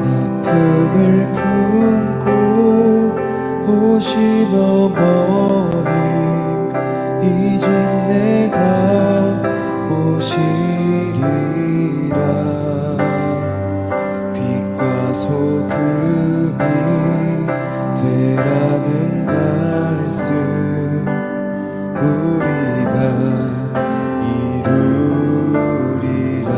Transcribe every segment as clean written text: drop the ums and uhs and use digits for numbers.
아픔을 품고 오신 어머님, 이젠 내가 모시리라. 빛과 소금이 되라는 말씀 우리가 이루리라.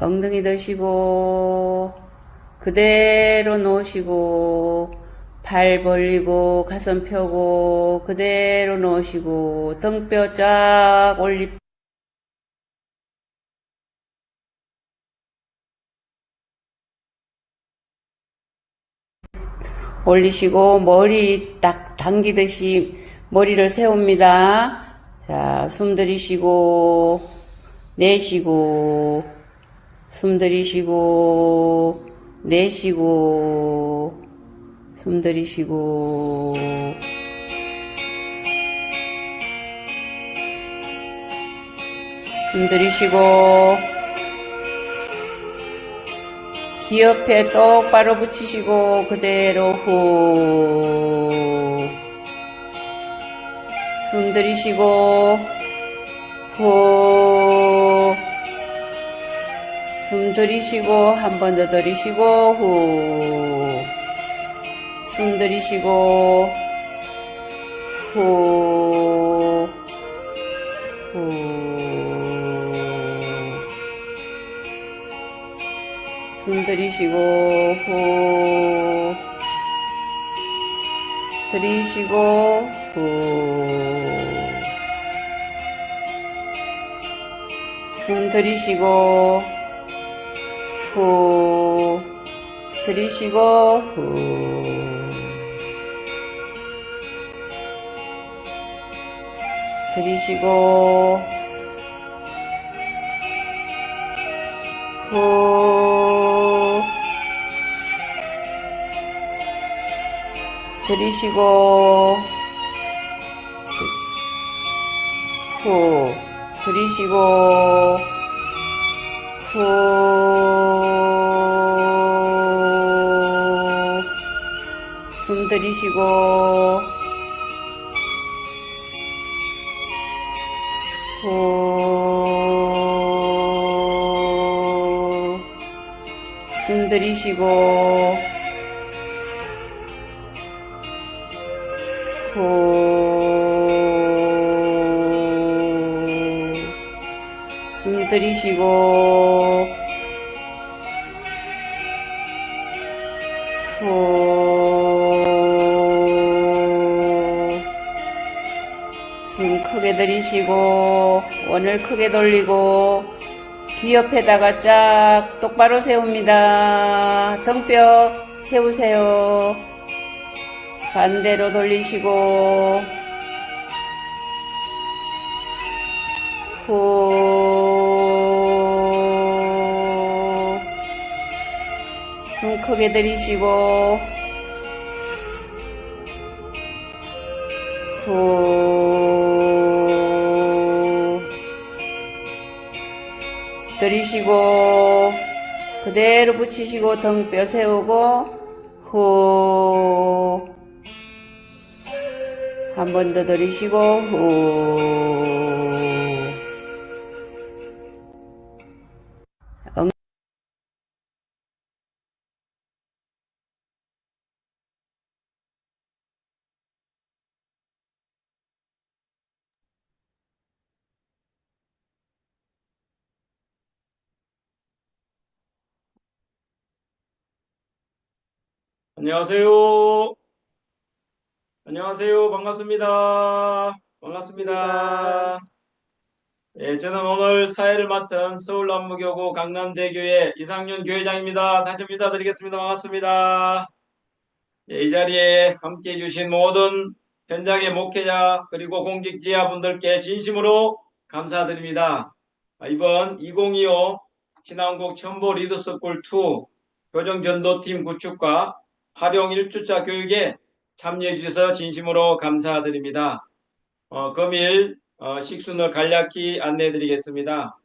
엉덩이 드시고 그대로 놓으시고 발 벌리고 가슴 펴고 그대로 놓으시고 등뼈 쫙 올리시고 머리 딱 당기듯이 머리를 세웁니다. 자, 숨 들이쉬고 내쉬고 숨 들이쉬고 내쉬고 숨 들이쉬고 숨 들이쉬고 귀 옆에 똑바로 붙이시고 그대로 후 숨 들이쉬고 후 숨 들이쉬고 한 번 더 들이쉬고 후 숨 들이쉬고 후 숨 들이쉬고 후 들이쉬고 숨 들이쉬고 후 들이쉬고 후 들이쉬고 후 들이쉬고 후 들이쉬고 후 숨 들이쉬고 후. 숨 들이쉬고 후. 숨 들이쉬고 후. 숨 크게 들이쉬고 원을 크게 돌리고 귀 옆에다가 쫙 똑바로 세웁니다. 등뼈 세우세요. 반대로 돌리시고 후. 숨 크게 들이쉬고 후. 들이쉬고 그대로 붙이시고 등뼈 세우고 후. 한 번 더 들이쉬고 후. 안녕하세요. 안녕하세요. 반갑습니다. 반갑습니다. 예, 저는 오늘 사회를 맡은 서울남부교구 강남대교의 이상윤 교회장입니다. 다시 한번 인사드리겠습니다. 반갑습니다. 예, 이 자리에 함께해 주신 모든 현장의 목회자 그리고 공직지야 분들께 진심으로 감사드립니다. 이번 2025 신한국 첨보 리더스쿨2 교정전도팀 구축과 활용 1주차 교육에 참여해 주셔서 진심으로 감사드립니다. 금일 식순을 간략히 안내해 드리겠습니다.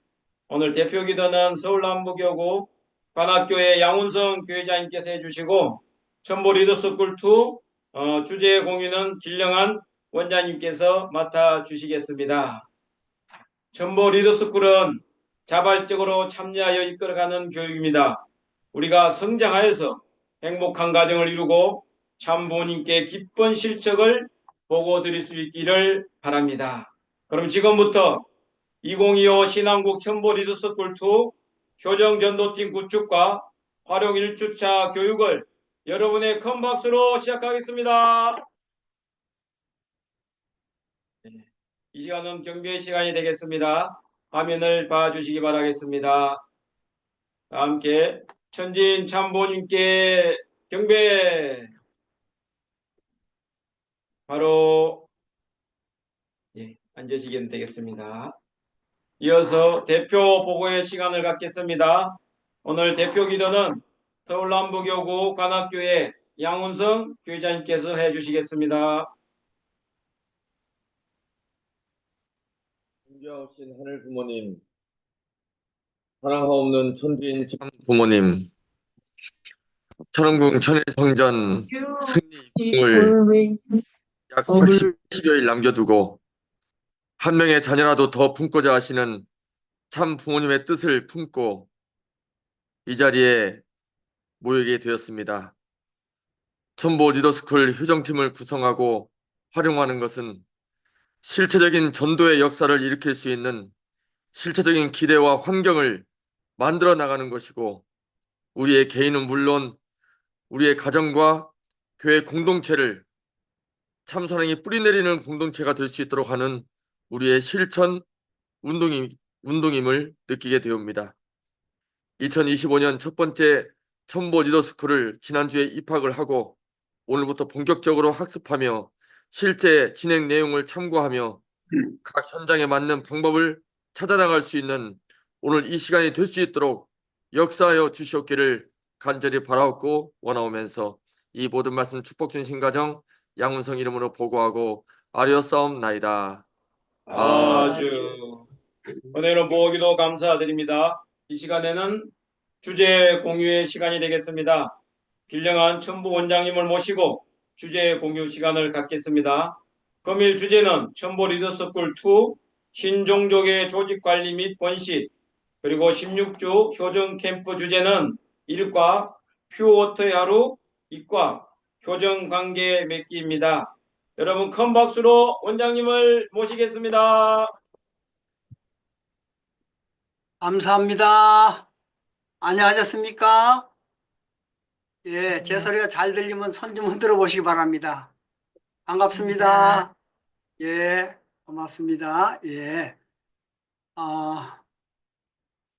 오늘 대표 기도는 서울남부교구 관악교회 양운성 교회장님께서 해주시고 첨보 리더스쿨2 주제 공유는 길령한 원장님께서 맡아주시겠습니다. 첨보 리더스쿨은 자발적으로 참여하여 이끌어가는 교육입니다. 우리가 성장하여서 행복한 가정을 이루고 참 부모님께 기쁜 실적을 보고 드릴 수 있기를 바랍니다. 그럼 지금부터 2025 신한국 첨보 리더스쿨2 교정전도팀 구축과 활용 1주차 교육을 여러분의 큰 박수로 시작하겠습니다. 이 시간은 경배의 시간이 되겠습니다. 화면을 봐주시기 바라겠습니다. 함께 천진 참부님께 경배. 바로 앉으시면 되겠습니다. 이어서 대표 보고의 시간을 갖겠습니다. 오늘 대표 기도는 서울남부교구 관악교회 양운성 교회장님께서 해주시겠습니다. 존귀하신 하늘 부모님, 사랑하옵는 천주인 참 부모님, 천원궁 천일성전 승리 입궁을 약 80여일 남겨두고 한 명의 자녀라도 더 품고자 하시는 참 부모님의 뜻을 품고 이 자리에 모이게 되었습니다. 첨보 리더스쿨 효정팀을 구성하고 활용하는 것은 실체적인 전도의 역사를 일으킬 수 있는 실체적인 기대와 환경을 만들어 나가는 것이고 우리의 개인은 물론 우리의 가정과 교회 공동체를 참사랑이 뿌리내리는 공동체가 될 수 있도록 하는 우리의 실천 운동임을 느끼게 되옵니다. 2025년 첫 번째 첨보 리더스쿨을 지난주에 입학을 하고 오늘부터 본격적으로 학습하며 실제 진행 내용을 참고하며 각 현장에 맞는 방법을 찾아나갈 수 있는 오늘 이 시간이 될 수 있도록 역사하여 주시옵기를 간절히 바라옵고 원하오면서 이 모든 말씀 축복 주신 가정 양운성 이름으로 보고하고 아뢰었사옵나이다. 아주 은혜로 보기도 감사드립니다. 이 시간에는 주제 공유의 시간이 되겠습니다. 길령한 첨부 원장님을 모시고 주제 공유 시간을 갖겠습니다. 금일 주제는 첨보 리더스쿨2 신종족의 조직관리 및 번식, 그리고 16주 효정 캠프 주제는 일과 퓨어워터의 하루, 이과 효정관계 맺기입니다. 여러분 큰 박수로 원장님을 모시겠습니다. 감사합니다. 안녕하셨습니까? 예, 제 소리가 잘 들리면 손 좀 흔들어 보시기 바랍니다. 반갑습니다. 예, 고맙습니다. 예.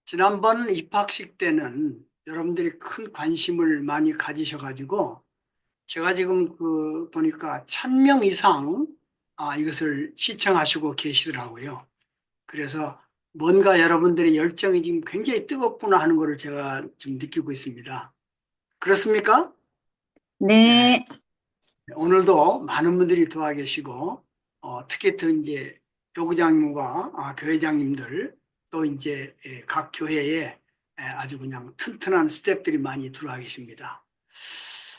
지난번 입학식 때는 여러분들이 큰 관심을 많이 가지셔가지고 제가 지금 보니까 1000명 이상 이것을 시청하시고 계시더라고요. 그래서 뭔가 여러분들의 열정이 지금 굉장히 뜨겁구나 하는 것을 제가 지금 느끼고 있습니다. 그렇습니까? 네. 오늘도 많은 분들이 도와 계시고, 특히 또 이제 교구장님과 교회장님들, 또 이제 각 교회에 아주 그냥 튼튼한 스태프들이 많이 들어와 계십니다.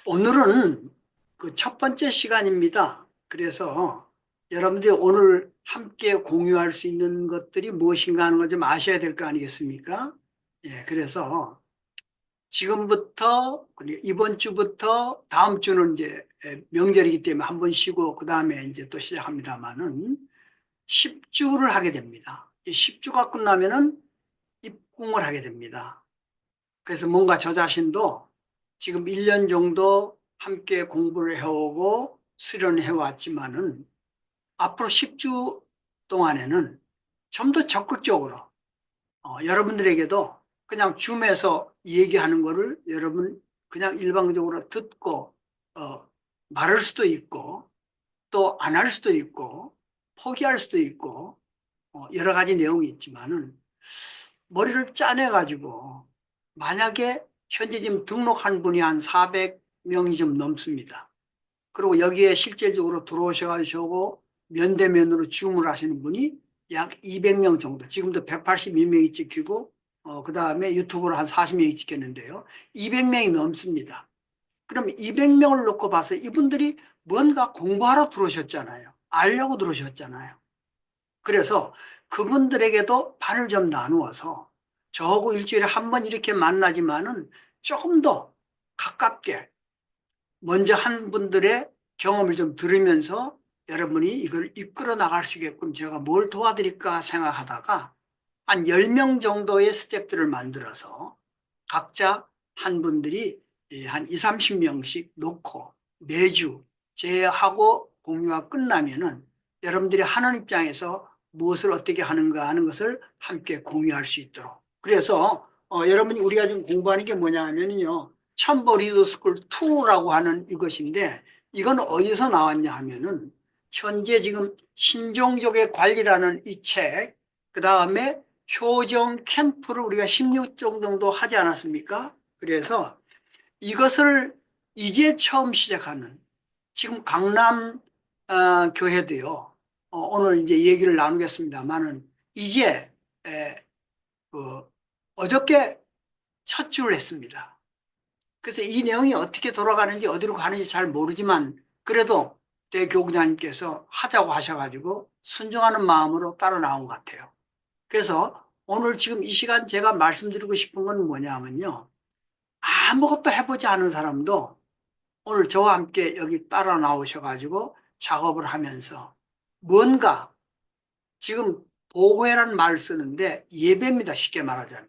오늘은 그 첫 번째 시간입니다. 그래서 여러분들이 오늘 함께 공유할 수 있는 것들이 무엇인가 하는 걸 좀 아셔야 될 거 아니겠습니까? 예, 그래서 지금부터 이번 주부터 다음 주는 이제 명절이기 때문에 한 번 쉬고 그 다음에 이제 또 시작합니다만은 10주를 하게 됩니다. 이 10주가 끝나면은 입궁을 하게 됩니다. 그래서 뭔가 저 자신도 지금 1년 정도 함께 공부를 해오고 수련해 왔지만은 앞으로 10주 동안에는 좀 더 적극적으로 여러분들에게도 그냥 줌에서 얘기하는 거를 여러분 그냥 일방적으로 듣고 말할 수도 있고 또 안 할 수도 있고 포기할 수도 있고 여러 가지 내용이 있지만은 머리를 짜내 가지고 만약에 현재 지금 등록한 분이 한 400명이 좀 넘습니다. 그리고 여기에 실제적으로 들어오셔가지고 면대면으로 줌을 하시는 분이 약 200명 정도, 지금도 182명이 찍히고 그 다음에 유튜브로 한 40명이 찍혔는데요. 200명이 넘습니다. 그럼 200명을 놓고 봐서 이분들이 뭔가 공부하러 들어오셨잖아요. 알려고 들어오셨잖아요. 그래서 그분들에게도 반을 좀 나누어서 저하고 일주일에 한 번 이렇게 만나지만은 조금 더 가깝게 먼저 한 분들의 경험을 좀 들으면서 여러분이 이걸 이끌어 나갈 수 있게끔 제가 뭘 도와드릴까 생각하다가 한 10명 정도의 스태프들을 만들어서 각자 한 분들이 한 20, 30명씩 놓고 매주 제하고 공유가 끝나면은 여러분들이 하는 입장에서 무엇을 어떻게 하는가 하는 것을 함께 공유할 수 있도록. 그래서 여러분이 우리가 지금 공부하는 게 뭐냐 하면요. 첨보 리더스쿨 2라고 하는 이것인데 이건 어디서 나왔냐 하면은 현재 지금 신종족의 관리라는 이 책, 그 다음에 효정 캠프를 우리가 16종 정도 하지 않았습니까? 그래서 이것을 이제 처음 시작하는 지금 강남 교회도요. 오늘 이제 얘기를 나누겠습니다만은 이제 어저께 첫 주를 했습니다. 그래서 이 내용이 어떻게 돌아가는지 어디로 가는지 잘 모르지만 그래도 대교구장님께서 하자고 하셔가지고 순종하는 마음으로 따라 나온 것 같아요. 그래서 오늘 지금 이 시간 제가 말씀드리고 싶은 건 뭐냐면요. 아무것도 해보지 않은 사람도 오늘 저와 함께 여기 따라 나오셔가지고 작업을 하면서 뭔가 지금 보고회라는 말을 쓰는데 예배입니다. 쉽게 말하자면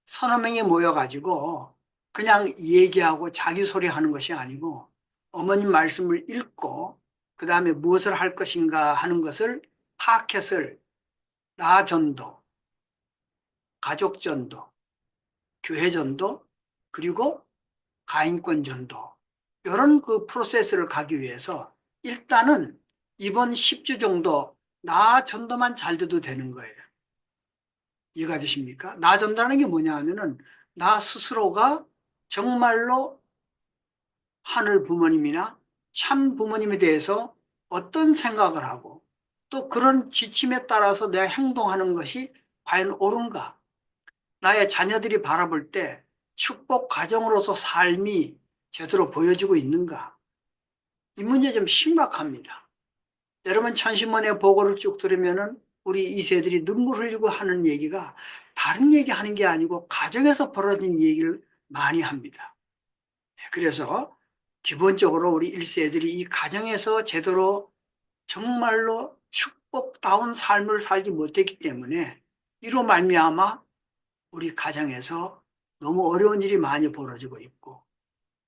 서너 명이 모여가지고 그냥 얘기하고 자기 소리 하는 것이 아니고 어머님 말씀을 읽고 그 다음에 무엇을 할 것인가 하는 것을 타켓을 나전도, 가족전도, 교회전도, 그리고 가인권전도 이런 그 프로세스를 가기 위해서 일단은 이번 10주 정도 나전도만 잘 돼도 되는 거예요. 이해가 되십니까? 나전도라는 게 뭐냐 하면은 나 스스로가 정말로 하늘 부모님이나 참 부모님에 대해서 어떤 생각을 하고 또 그런 지침에 따라서 내가 행동하는 것이 과연 옳은가? 나의 자녀들이 바라볼 때 축복 가정으로서 삶이 제대로 보여지고 있는가? 이 문제 좀 심각합니다. 여러분 천신문의 보고를 쭉 들으면은 우리 2세들이 눈물 흘리고 하는 얘기가 다른 얘기 하는 게 아니고 가정에서 벌어진 얘기를 많이 합니다. 그래서 기본적으로 우리 1세들이 이 가정에서 제대로 정말로 축복다운 삶을 살지 못했기 때문에 이로 말미암아 우리 가정에서 너무 어려운 일이 많이 벌어지고 있고,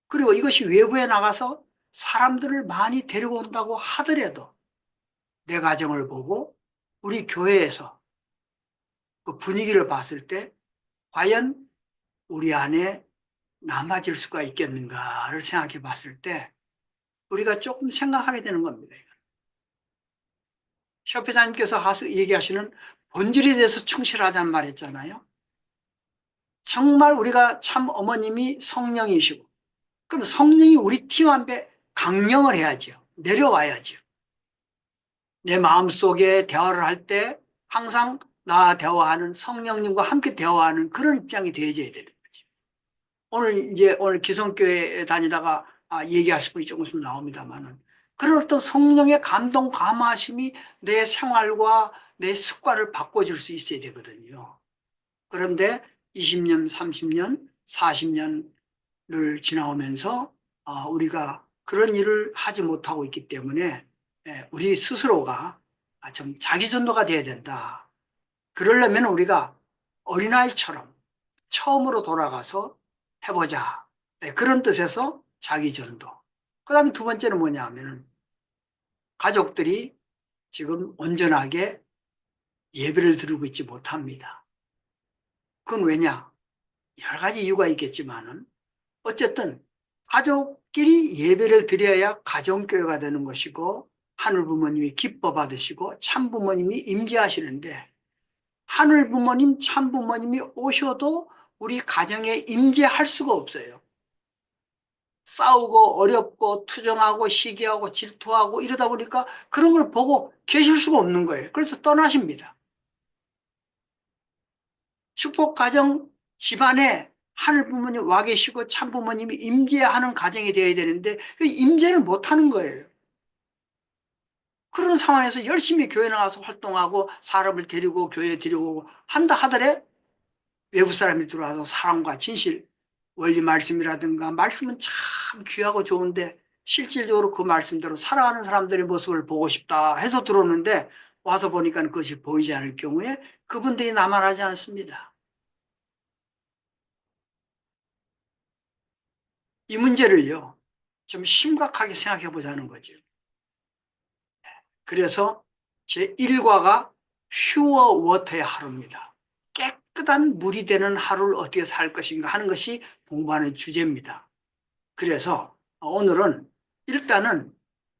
그리고 이것이 외부에 나가서 사람들을 많이 데려온다고 하더라도 내 가정을 보고 우리 교회에서 그 분위기를 봤을 때 과연 우리 안에 남아질 수가 있겠는가를 생각해 봤을 때 우리가 조금 생각하게 되는 겁니다. 협회장님께서 얘기하시는 본질에 대해서 충실하자는 말 했잖아요. 정말 우리가 참 어머님이 성령이시고, 그럼 성령이 우리 팀 앞에 강령을 해야죠. 내려와야죠. 내 마음속에 대화를 할 때 항상 나와 대화하는 성령님과 함께 대화하는 그런 입장이 되어져야 되는 거죠. 오늘 기성교회에 다니다가 얘기하실 분이 조금씩 나옵니다만은, 그런 어떤 성령의 감동, 감화심이 내 생활과 내 습관을 바꿔줄 수 있어야 되거든요. 그런데 20년, 30년, 40년을 지나오면서 우리가 그런 일을 하지 못하고 있기 때문에 우리 스스로가 좀 자기전도가 돼야 된다. 그러려면 우리가 어린아이처럼 처음으로 돌아가서 해보자. 그런 뜻에서 자기전도. 그 다음에 두 번째는 뭐냐 하면은 가족들이 지금 온전하게 예배를 드리고 있지 못합니다. 그건 왜냐? 여러 가지 이유가 있겠지만은 어쨌든 가족끼리 예배를 드려야 가정교회가 되는 것이고 하늘 부모님이 기뻐 받으시고 참 부모님이 임재하시는데, 하늘 부모님, 참 부모님이 오셔도 우리 가정에 임재할 수가 없어요. 싸우고 어렵고 투정하고 시기하고 질투하고 이러다 보니까 그런 걸 보고 계실 수가 없는 거예요. 그래서 떠나십니다. 축복 가정 집안에 하늘 부모님 와 계시고 참 부모님이 임재하는 가정이 되어야 되는데 그 임재를 못하는 거예요. 그런 상황에서 열심히 교회 나가서 활동하고 사람을 데리고 교회에 데리고 한다 하더래 외부 사람이 들어와서 사랑과 진실, 원리 말씀이라든가, 말씀은 참 귀하고 좋은데 실질적으로 그 말씀대로 살아가는 사람들의 모습을 보고 싶다 해서 들어오는데 와서 보니까 그것이 보이지 않을 경우에 그분들이 남아나지 않습니다. 이 문제를요 좀 심각하게 생각해 보자는 거죠. 그래서 제 1과가 퓨어 워터의 하루입니다. 깨끗한 물이 되는 하루를 어떻게 살 것인가 하는 것이 공부하는 주제입니다. 그래서 오늘은 일단은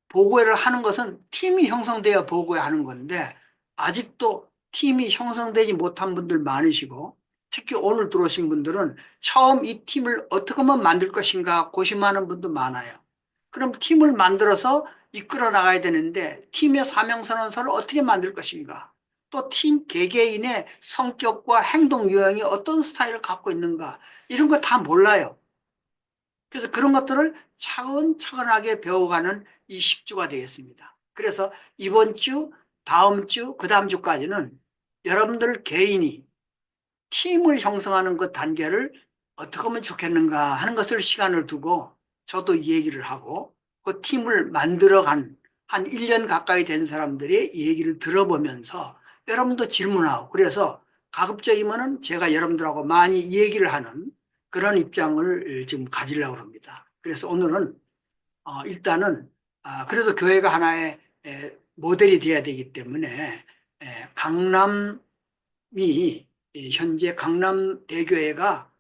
보고회를 하는 것은 팀이 형성되어야 보고회 하는 건데 아직도 팀이 형성되지 못한 분들 많으시고, 특히 오늘 들어오신 분들은 처음 이 팀을 어떻게 하면 만들 것인가 고심하는 분도 많아요. 그럼 팀을 만들어서 이끌어 나가야 되는데 팀의 사명선언서를 어떻게 만들 것인가, 또 팀 개개인의 성격과 행동 유형이 어떤 스타일을 갖고 있는가, 이런 거 다 몰라요. 그래서 그런 것들을 차근차근하게 배워가는 이 10주가 되겠습니다. 그래서 이번 주, 다음 주, 그 다음 주까지는 여러분들 개인이 팀을 형성하는 그 단계를 어떻게 하면 좋겠는가 하는 것을 시간을 두고 저도 이 얘기를 하고 그 팀을 만들어간 한 1년 가까이 된 사람들의 얘기를 들어보면서 여러분도 질문하고, 그래서 가급적이면은 제가 여러분들하고 많이 얘기를 하는 그런 입장을 지금 가지려고 합니다. 그래서 오늘은 일단은 그래도 교회가 하나의 모델이 돼야 되기 때문에 강남이 현재 강남대교회가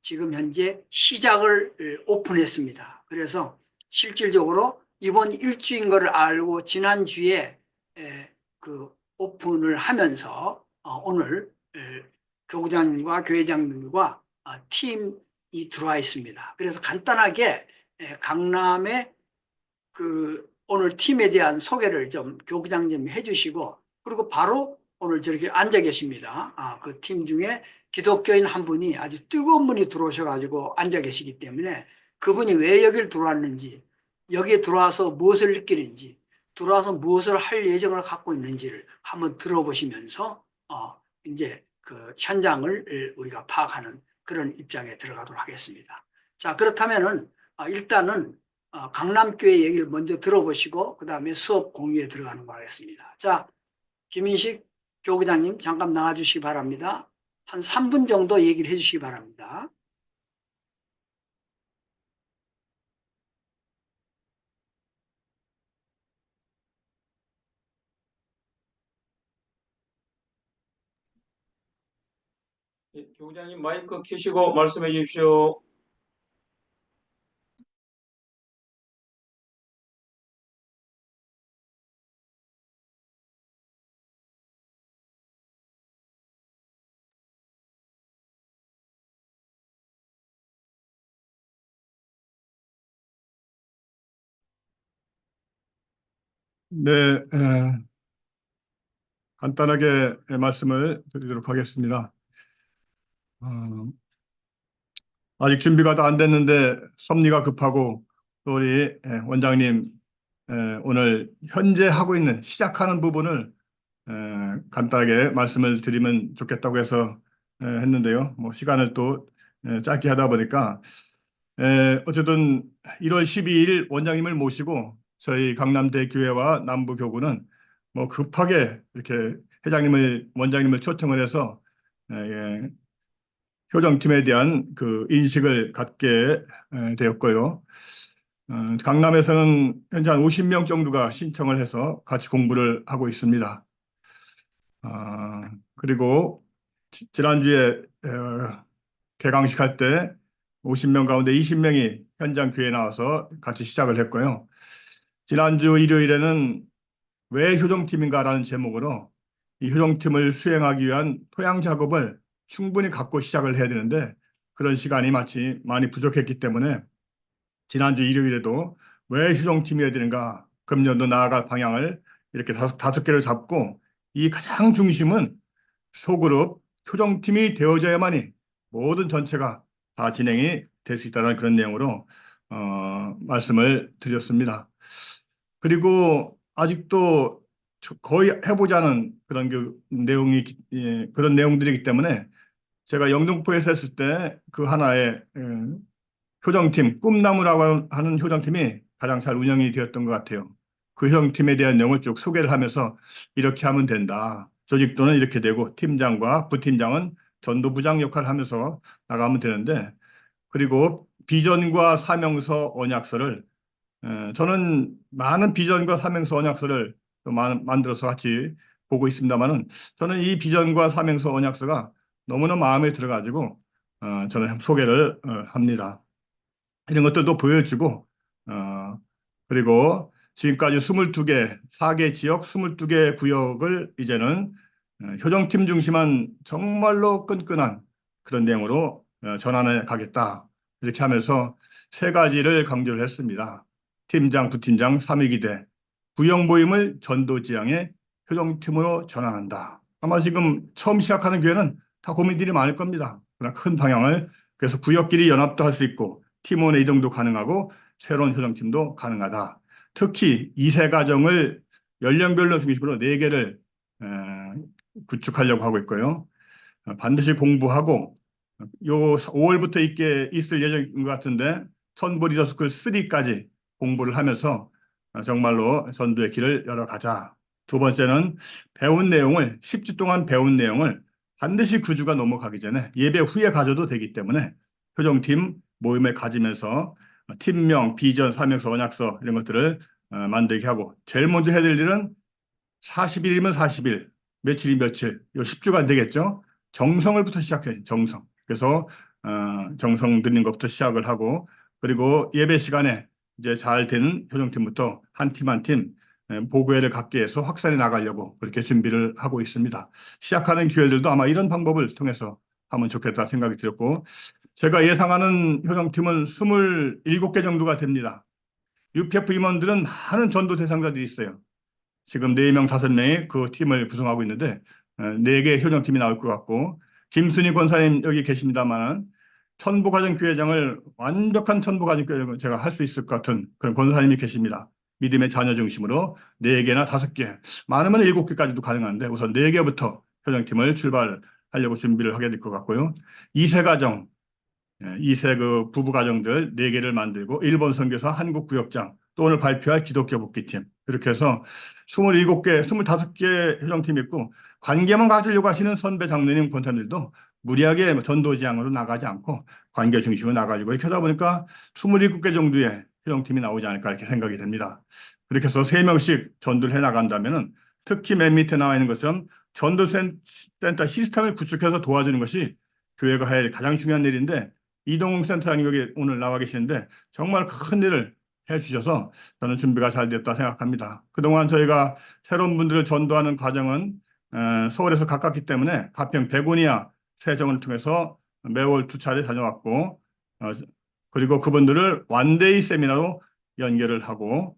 지금 현재 시작을 오픈했습니다. 그래서 실질적으로 이번 일주인 것을 알고 지난주에 그 오픈을 하면서 오늘 교구장님과 교회장님과 팀이 들어와 있습니다. 그래서 간단하게 강남의 그 오늘 팀에 대한 소개를 좀 교구장님이 해주시고, 그리고 바로 오늘 저렇게 앉아 계십니다. 그 팀 중에 기독교인 한 분이 아주 뜨거운 분이 들어오셔가지고 앉아 계시기 때문에 그분이 왜 여기를 들어왔는지, 여기에 들어와서 무엇을 느끼는지, 들어와서 무엇을 할 예정을 갖고 있는지를 한번 들어보시면서 이제 그 현장을 우리가 파악하는 그런 입장에 들어가도록 하겠습니다. 자, 그렇다면은 일단은 강남교회 얘기를 먼저 들어보시고 그 다음에 수업 공유에 들어가는 거 하겠습니다. 자, 김인식 교구장님 잠깐 나와주시기 바랍니다. 한 3분 정도 얘기를 해주시기 바랍니다. 예, 교장님 마이크 켜시고 말씀해 주십시오. 네, 간단하게 말씀을 드리도록 하겠습니다. 아직 준비가 다 안 됐는데 섭리가 급하고 또 우리 원장님 오늘 현재 하고 있는 시작하는 부분을 간단하게 말씀을 드리면 좋겠다고 해서 했는데요. 뭐 시간을 또 짧게 하다 보니까 어쨌든 1월 12일 원장님을 모시고 저희 강남대 교회와 남부교구는 뭐 급하게 이렇게 원장님을 초청을 해서 예, 효정팀에 대한 그 인식을 갖게 되었고요. 강남에서는 현재 한 50명 정도가 신청을 해서 같이 공부를 하고 있습니다. 그리고 지난주에 개강식 할 때 50명 가운데 20명이 현장 교회에 나와서 같이 시작을 했고요. 지난주 일요일에는 왜 효정팀인가라는 제목으로 이 효정팀을 수행하기 위한 토양 작업을 충분히 갖고 시작을 해야 되는데 그런 시간이 마치 많이 부족했기 때문에 지난주 일요일에도 왜 효정팀이어야 되는가, 금년도 나아갈 방향을 이렇게 다섯 개를 잡고 이 가장 중심은 소그룹 효정팀이 되어져야만이 모든 전체가 다 진행이 될 수 있다는 그런 내용으로 말씀을 드렸습니다. 그리고 아직도 거의 해보지 않은 그런 그런 내용들이기 때문에 제가 영등포에서 했을 때 그 하나의 효정팀, 꿈나무라고 하는 효정팀이 가장 잘 운영이 되었던 것 같아요. 그 효정팀에 대한 내용을 쭉 소개를 하면서 이렇게 하면 된다. 조직도는 이렇게 되고 팀장과 부팀장은 전도부장 역할을 하면서 나가면 되는데 그리고 비전과 사명서 언약서를 저는 많은 비전과 사명서 언약서를 만들어서 같이 보고 있습니다만은 저는 이 비전과 사명서 언약서가 너무나 마음에 들어가지고 저는 소개를 합니다. 이런 것들도 보여주고 그리고 지금까지 22개, 4개 지역 22개 구역을 이제는 효정팀 중심한 정말로 끈끈한 그런 내용으로 전환해 가겠다. 이렇게 하면서 세 가지를 강조를 했습니다. 팀장, 부팀장, 3위기대, 구역 모임을 전도지향의 효정팀으로 전환한다. 아마 지금 처음 시작하는 교회는 다 고민들이 많을 겁니다. 그러나 큰 방향을 그래서 구역끼리 연합도 할 수 있고 팀원의 이동도 가능하고 새로운 효정팀도 가능하다. 특히 2세 가정을 연령별로 중심으로 4개를 구축하려고 하고 있고요. 반드시 공부하고 요 5월부터 있을 예정인 것 같은데 천보리더스쿨 3까지 공부를 하면서 정말로 전도의 길을 열어가자. 두 번째는 배운 내용을 10주 동안 배운 내용을 반드시 9주가 넘어가기 전에 예배 후에 가져도 되기 때문에 효정팀 모임을 가지면서 팀명, 비전, 사명서, 언약서 이런 것들을 만들게 하고 제일 먼저 해야 될 일은 40일이면 40일, 며칠이 며칠, 요 10주가 안 되겠죠. 정성을부터 시작해, 정성. 그래서 정성 드리는 것부터 시작을 하고 그리고 예배 시간에 이제 잘 되는 효정팀부터 한 팀 한 팀 보고회를 갖게 해서 확산해 나가려고 그렇게 준비를 하고 있습니다. 시작하는 교회들도 아마 이런 방법을 통해서 하면 좋겠다 생각이 들었고 제가 예상하는 효정팀은 27개 정도가 됩니다. UPF 임원들은 많은 전도 대상자들이 있어요. 지금 4명, 5명이 그 팀을 구성하고 있는데 4개 효정팀이 나올 것 같고 김순희 권사님 여기 계십니다만 천부가정교회장을 완벽한 천부가정교회장을 제가 할 수 있을 것 같은 그런 권사님이 계십니다. 믿음의 자녀 중심으로 4개나 5개, 많으면 7개까지도 가능한데 우선 4개부터 효정팀을 출발하려고 준비를 하게 될 것 같고요. 2세 가정, 2세 그 부부 가정들 4개를 만들고 일본 선교사 한국 구역장, 또 오늘 발표할 기독교 복귀팀, 이렇게 해서 27개, 25개 효정팀이 있고, 관계만 가지려고 하시는 선배 장로님 권사님들도 무리하게 전도지향으로 나가지 않고 관계 중심으로 나가지고 이렇게 하다 보니까 27개 정도의 효정팀이 나오지 않을까 이렇게 생각이 됩니다. 그렇게 해서 3명씩 전도를 해 나간다면은, 특히 맨 밑에 나와 있는 것처럼 전도센터 시스템을 구축해서 도와주는 것이 교회가 해야 할 가장 중요한 일인데, 이동웅 센터장님 여기 오늘 나와 계시는데 정말 큰 일을 해주셔서 저는 준비가 잘 됐다 생각합니다. 그동안 저희가 새로운 분들을 전도하는 과정은 서울에서 가깝기 때문에 가평 베고니아 세정을 통해서 매월 2차례 다녀왔고, 그리고 그분들을 원데이 세미나로 연결을 하고,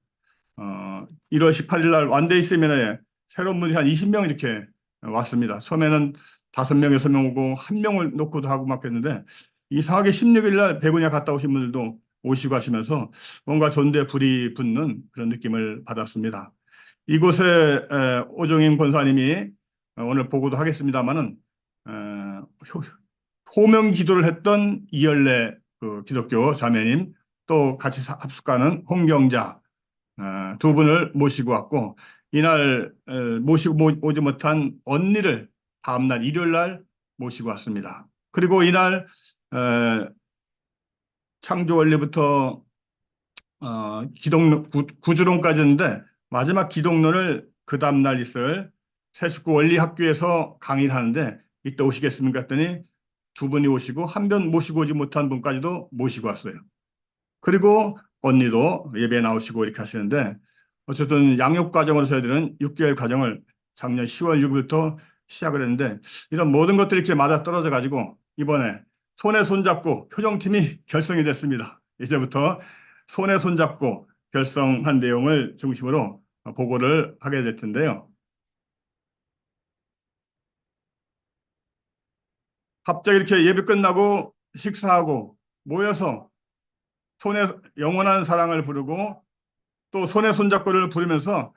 1월 18일 날 원데이 세미나에 새로운 분들이 한 20명 이렇게 왔습니다. 처음에는 5명, 6명 오고 1명을 놓고도 하고 막 했는데, 이상하게 16일 날 베고니아 갔다 오신 분들도 오시고 하시면서 뭔가 전도에 불이 붙는 그런 느낌을 받았습니다. 이곳에 오종임 권사님이 오늘 보고도 하겠습니다만은 호명 기도를 했던 이열래 그 기독교 자매님, 또 같이 합숙하는 홍경자 두 분을 모시고 왔고, 이날 모시고 오지 못한 언니를 다음날 일요일 날 모시고 왔습니다. 그리고 이날 창조 원리부터 구주론까지인데 마지막 기독론을 그 다음날 있을 새식구 원리학교에서 강의를 하는데 이때 오시겠습니까 했더니 2분이 오시고 한 분 모시고 오지 못한 분까지도 모시고 왔어요. 그리고 언니도 예배에 나오시고 이렇게 하시는데, 어쨌든 양육 과정으로 저희들은 6개월 과정을 작년 10월 6일부터 시작을 했는데, 이런 모든 것들이 이렇게 맞아 떨어져 가지고 이번에 손에 손잡고 효정팀이 결성이 됐습니다. 이제부터 손에 손잡고 결성한 내용을 중심으로 보고를 하게 될 텐데요. 갑자기 이렇게 예배 끝나고 식사하고 모여서 손에 영원한 사랑을 부르고 또 손에 손잡고를 부르면서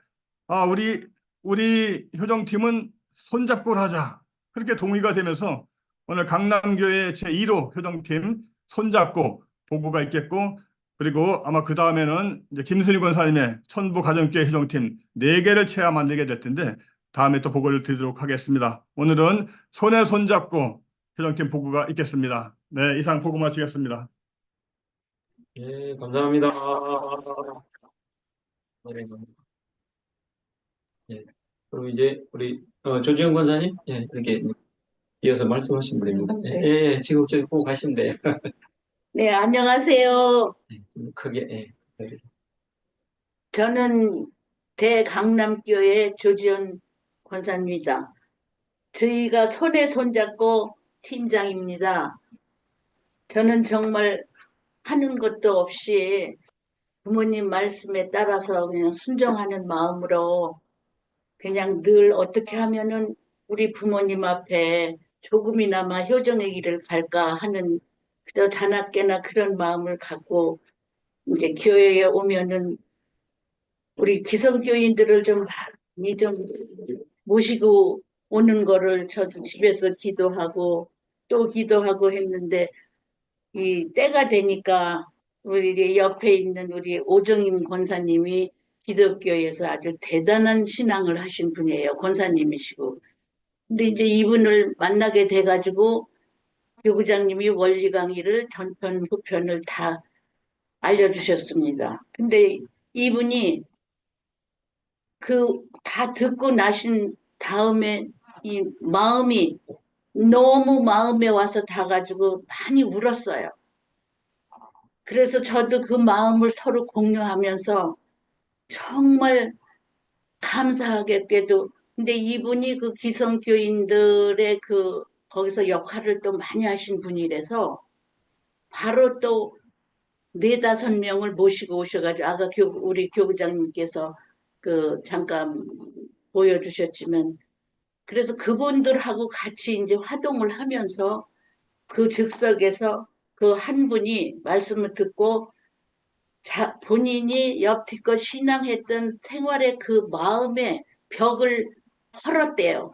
우리 효정팀은 손잡고를 하자, 그렇게 동의가 되면서 오늘 강남교회 제1호 효정팀 손잡고 보고가 있겠고, 그리고 아마 그 다음에는 이제 김순희 권사님의 천부 가정교회 효정팀 4개를 체험 만들게 될 텐데 다음에 또 보고를 드리도록 하겠습니다. 오늘은 손에 손잡고 효정팀 보고가 있겠습니다. 네, 이상 보고 마치겠습니다. 예, 감사합니다. 예, 그럼 이제 우리 조지현 권사님, 예, 이렇게 이어서 말씀하시면 됩니다. 네. 예, 지금 저기 보고 가시면 돼요. 네, 안녕하세요. 좀 크게, 예. 저는 대강남교회 조지현 권사입니다. 저희가 손에 손잡고 팀장입니다. 저는 정말 하는 것도 없이 부모님 말씀에 따라서 그냥 순종하는 마음으로 그냥 늘 어떻게 하면은 우리 부모님 앞에 조금이나마 효정의 길을 갈까 하는 그저 자나깨나 그런 마음을 갖고 이제 교회에 오면은 우리 기성교인들을 좀 많이 좀 모시고 오는 거를 저도 집에서 기도하고 또 기도하고 했는데, 이 때가 되니까 우리 옆에 있는 우리 오정임 권사님이 기독교에서 아주 대단한 신앙을 하신 분이에요. 권사님이시고. 근데 이제 이분을 만나게 돼가지고 교구장님이 원리 강의를 전편, 후편을 다 알려주셨습니다. 근데 이분이 다 듣고 나신 다음에 이 마음이 너무 마음에 와서 닿아가지고 많이 울었어요. 그래서 저도 그 마음을 서로 공유하면서 정말 감사하게도, 근데 이분이 그 기성교인들의 거기서 역할을 또 많이 하신 분이라서 바로 또 4~5명을 모시고 오셔가지고 아까 우리 교구장님께서 잠깐 보여주셨지만, 그래서 그분들하고 같이 이제 활동을 하면서 그 즉석에서 그 한 분이 말씀을 듣고 본인이 옆뒤껏 신앙했던 생활의 그 마음의 벽을 헐었대요.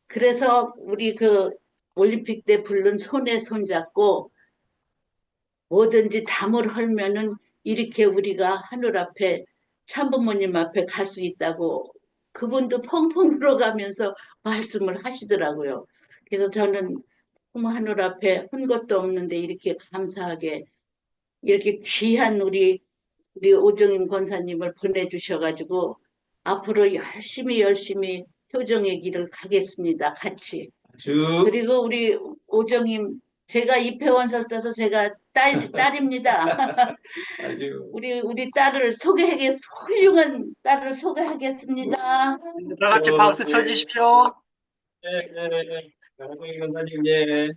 그래서 우리 그 올림픽 때 부른 손에 손잡고 뭐든지 담을 헐면은 이렇게 우리가 하늘 앞에 참부모님 앞에 갈 수 있다고 그분도 펑펑 울어가면서 말씀을 하시더라고요. 그래서 저는 하늘 앞에 한 것도 없는데 이렇게 감사하게 이렇게 귀한 우리 오정임 권사님을 보내주셔가지고 앞으로 열심히 효정의 길을 가겠습니다. 같이. 아주 그리고 우리 오정임 제가 입회원서 따서 제가 딸입니다. 아주 우리 딸을 훌륭한 딸을 소개하겠습니다. 다 같이 박수 쳐주십시오. 강호동 권사님, 예,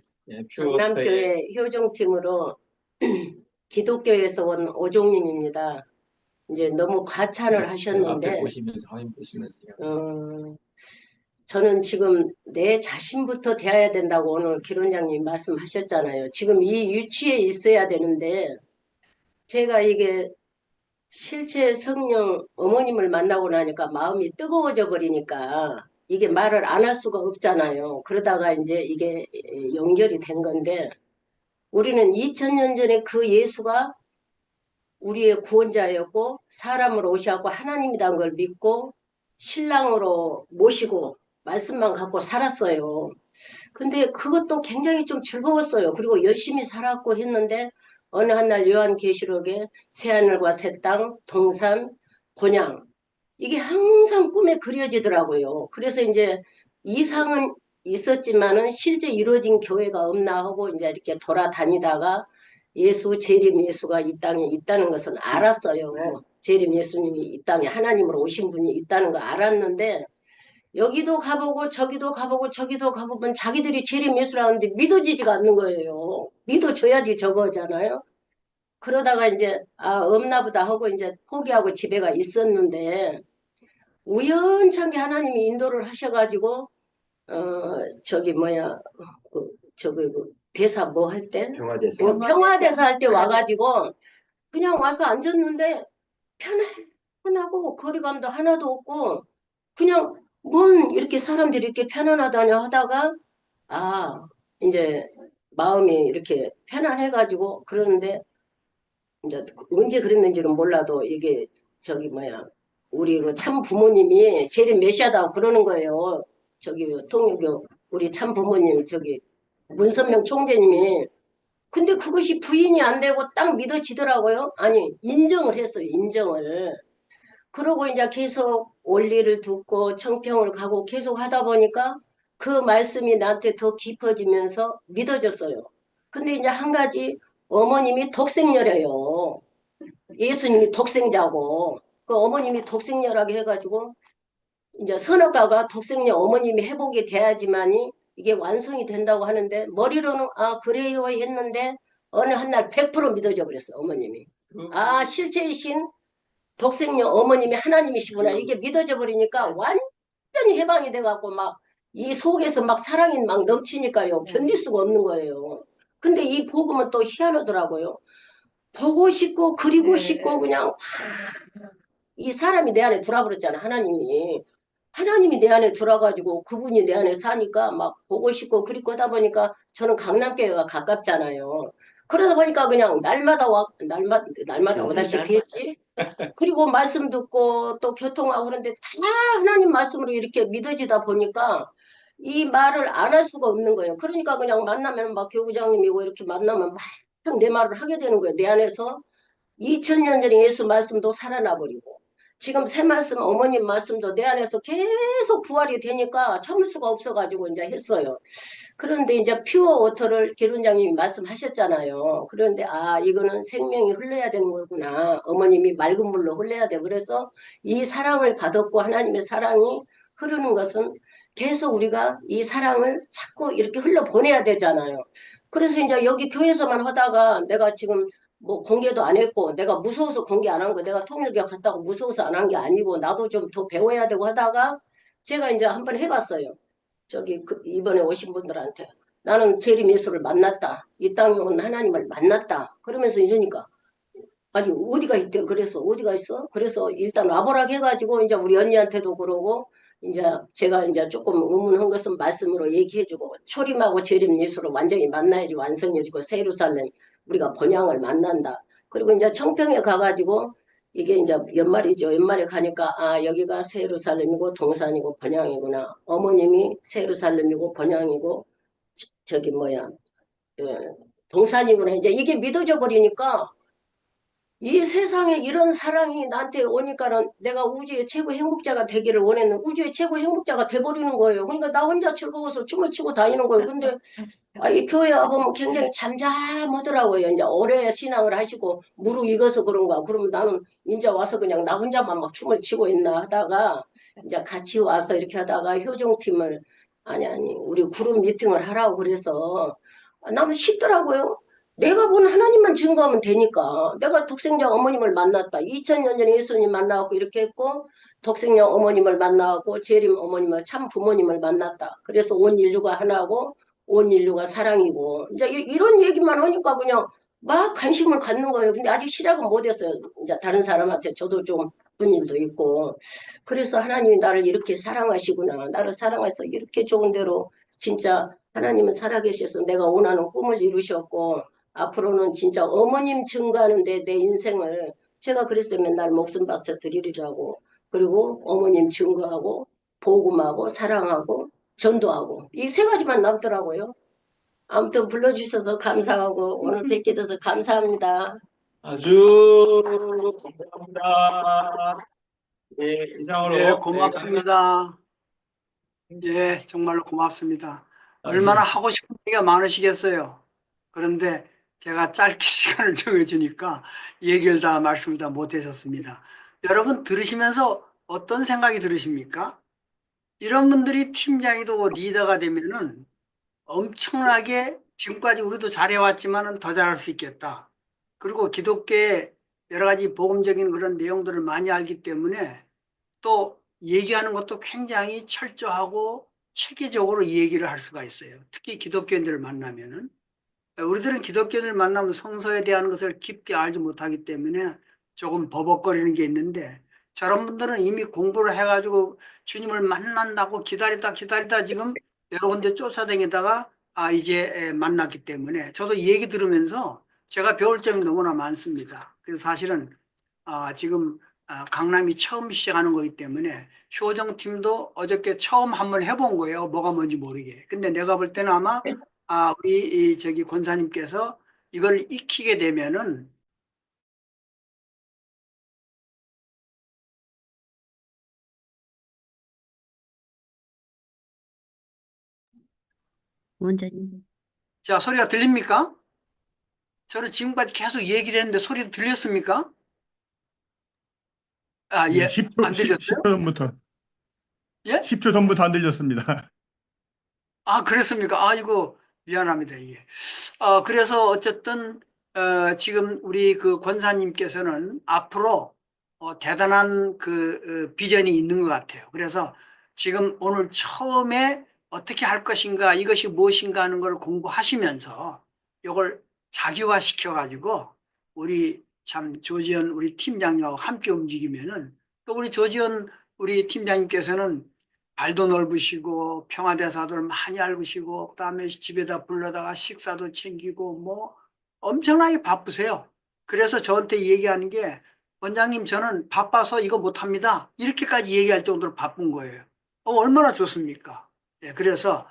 퓨어터의 강남교회 효정팀으로 기독교에서 온 오종님입니다. 이제 너무 과찬을 앞에 하셨는데 보시면서 화면 보시면서 저는 지금 내 자신부터 대해야 된다고 오늘 기론장님 말씀하셨잖아요. 지금 이 위치에 있어야 되는데 제가 이게 실제 성령 어머님을 만나고 나니까 마음이 뜨거워져 버리니까 이게 말을 안 할 수가 없잖아요. 그러다가 이제 이게 연결이 된 건데 우리는 2000년 전에 그 예수가 우리의 구원자였고 사람으로 오셔갖고 하나님이라는 걸 믿고 신랑으로 모시고 말씀만 갖고 살았어요. 근데 그것도 굉장히 좀 즐거웠어요. 그리고 열심히 살았고 했는데 어느 한날 요한계시록에 새하늘과 새 땅, 동산, 곤양 이게 항상 꿈에 그려지더라고요. 그래서 이제 이상은 있었지만은 실제 이루어진 교회가 없나 하고 이제 이렇게 돌아다니다가 재림 예수가 이 땅에 있다는 것은 알았어요. 재림 예수님이 이 땅에 하나님으로 오신 분이 있다는 거 알았는데 여기도 가보고 저기도 가보면 자기들이 재림 예수라는데 믿어지지가 않는 거예요. 믿어줘야지 저거잖아요. 그러다가 이제 없나 보다 하고 이제 포기하고 집에가 있었는데 우연찮게 하나님이 인도를 하셔가지고 대사 뭐 할 때? 평화대사 할 때 와가지고 그냥 와서 앉았는데 편하고 거리감도 하나도 없고 그냥 뭔 이렇게 사람들이 이렇게 편안하다냐 하다가 이제 마음이 이렇게 편안해가지고 그러는데 이제 언제 그랬는지는 몰라도 이게 우리 그 참 부모님이 재림 메시아다 그러는 거예요. 통일교 우리 참 부모님 문선명 총재님이 근데 그것이 부인이 안 되고 딱 믿어지더라고요. 아니 인정을 했어요. 인정을. 그러고 이제 계속 원리를 듣고 청평을 가고 계속 하다 보니까 그 말씀이 나한테 더 깊어지면서 믿어졌어요. 근데 이제 한 가지 어머님이 독생녀래요. 예수님이 독생자고 그 어머님이 독생녀라고 해가지고 이제 선악과가 독생녀 어머님이 회복이 돼야지만이 이게 완성이 된다고 하는데 머리로는 그래요 했는데 어느 한날 100% 믿어져 버렸어 어머님이. 실제이신 독생녀 어머님이 하나님이시구나 이게 믿어져 버리니까 완전히 해방이 돼갖고 막 이 속에서 막 사랑이 막 넘치니까요 견딜 수가 없는 거예요. 근데 이 복음은 또 희한하더라고요. 보고 싶고 그리고 싶고 그냥 이 사람이 내 안에 들어버렸잖아. 하나님이 내 안에 들어가지고 그분이 내 안에 사니까 막 보고 싶고 그리고 하다 보니까 저는 강남교회가 가깝잖아요. 그러다 보니까 그냥 날마다 오다시피 했지. 그리고 말씀 듣고 또 교통하고 그런데 다 하나님 말씀으로 이렇게 믿어지다 보니까 이 말을 안 할 수가 없는 거예요. 그러니까 그냥 만나면 막 교구장님이고 이렇게 만나면 막 내 말을 하게 되는 거예요. 내 안에서 2000년 전에 예수 말씀도 살아나 버리고 지금 새 말씀 어머님 말씀도 내 안에서 계속 부활이 되니까 참을 수가 없어가지고 이제 했어요. 그런데 이제 퓨어 워터를 계론장님이 말씀하셨잖아요. 그런데 이거는 생명이 흘러야 되는 거구나. 어머님이 맑은 물로 흘러야 돼. 그래서 이 사랑을 받았고 하나님의 사랑이 흐르는 것은 계속 우리가 이 사랑을 자꾸 이렇게 흘러보내야 되잖아요. 그래서 이제 여기 교회에서만 하다가 내가 지금 뭐 공개도 안 했고 내가 무서워서 공개 안 한 거 내가 통일교 갔다고 무서워서 안 한 게 아니고 나도 좀 더 배워야 되고 하다가 제가 이제 한번 해봤어요. 이번에 오신 분들한테 나는 재림 예수를 만났다. 이 땅에 온 하나님을 만났다. 그러면서 이러니까 아니 어디가 있대? 그래서 어디가 있어? 그래서 일단 와보라 해가지고 이제 우리 언니한테도 그러고 이제 제가 이제 조금 의문한 것은 말씀으로 얘기해주고 초림하고 재림 예수로 완전히 만나야지 완성해지고 새 예루살렘 우리가 본향을 만난다. 그리고 이제 청평에 가가지고 이게 이제 연말이죠. 연말에 가니까 아 여기가 새 예루살렘이고 동산이고 번향이구나. 어머님이 새 예루살렘이고 번향이고 저기 뭐야 동산이구나. 이제 이게 믿어져 버리니까 이 세상에 이런 사랑이 나한테 오니까는 내가 우주의 최고 행복자가 되기를 원했는 우주의 최고 행복자가 돼버리는 거예요. 그러니까 나 혼자 즐거워서 춤을 추고 다니는 거예요. 근데 이 교회 와보면 굉장히 잠잠하더라고요. 이제 오래 신앙을 하시고 무르익어서 그런가. 그러면 나는 이제 와서 그냥 나 혼자만 막 춤을 추고 있나 하다가 이제 같이 와서 이렇게 하다가 효종팀을 아니 우리 그룹 미팅을 하라고 그래서 나는 쉽더라고요. 내가 본 하나님만 증거하면 되니까. 내가 독생자 어머님을 만났다. 2000년 전에 예수님 만나갖고 이렇게 했고 독생자 어머님을 만나갖고 재림 어머님을 참 부모님을 만났다. 그래서 온 인류가 하나고 온 인류가 사랑이고 이제 이런 얘기만 하니까 그냥 막 관심을 갖는 거예요. 근데 아직 시작은 못했어요. 이제 다른 사람한테 저도 좀 바쁜 일도 있고 그래서 하나님이 나를 이렇게 사랑하시구나. 나를 사랑해서 이렇게 좋은 대로 진짜 하나님은 살아계셔서 내가 원하는 꿈을 이루셨고 앞으로는 진짜 어머님 증거하는데 내 인생을 제가 그랬어요. 맨날 목숨 바쳐 드리리라고. 그리고 어머님 증거하고 복음하고 사랑하고 전도하고 이 세 가지만 남더라고요. 아무튼 불러주셔서 감사하고 오늘 뵙게 돼서 감사합니다. 아주 감사합니다. 예, 이상으로 네, 고맙습니다. 예, 정말로 고맙습니다. 얼마나 하고 싶은 얘기가 많으시겠어요. 그런데 제가 짧게 시간을 정해주니까 얘기를 다 말씀을 다 못하셨습니다. 여러분 들으시면서 어떤 생각이 들으십니까? 이런 분들이 팀장이고 리더가 되면은 엄청나게 지금까지 우리도 잘해왔지만은 더 잘할 수 있겠다. 그리고 기독교의 여러 가지 복음적인 그런 내용들을 많이 알기 때문에 또 얘기하는 것도 굉장히 철저하고 체계적으로 얘기를 할 수가 있어요. 특히 기독교인들을 만나면은. 우리들은 기독교인을 만나면 성서에 대한 것을 깊게 알지 못하기 때문에 조금 버벅거리는 게 있는데 저런 분들은 이미 공부를 해가지고 주님을 만난다고 기다리다 지금 여러 군데 쫓아다니다가 이제 만났기 때문에 저도 이 얘기 들으면서 제가 배울 점이 너무나 많습니다. 그래서 사실은 지금 강남이 처음 시작하는 거기 때문에 효정팀도 어저께 처음 한번 해본 거예요. 뭐가 뭔지 모르게. 근데 내가 볼 때는 아마 우리 저기 권사님께서 이걸 익히게 되면은 원장님. 자, 소리가 들립니까? 저는 지금까지 계속 얘기를 했는데 소리 들렸습니까? 예, 예, 10초, 안 들렸어요? 10초 전부터. 예? 10초 전부터 안 들렸습니다. 그랬습니까? 아이고, 미안합니다, 이게. 그래서 어쨌든, 지금 우리 그 권사님께서는 앞으로 대단한 그 비전이 있는 것 같아요. 그래서 지금 오늘 처음에 어떻게 할 것인가, 이것이 무엇인가 하는 걸 공부하시면서 이걸 자기화 시켜가지고 우리 참 조지현 우리 팀장님하고 함께 움직이면은 또 우리 조지현 우리 팀장님께서는 발도 넓으시고 평화대사들 많이 알으시고 그다음에 집에다 불러다가 식사도 챙기고 뭐 엄청나게 바쁘세요. 그래서 저한테 얘기하는 게 원장님 저는 바빠서 이거 못합니다. 이렇게까지 얘기할 정도로 바쁜 거예요. 얼마나 좋습니까? 예, 그래서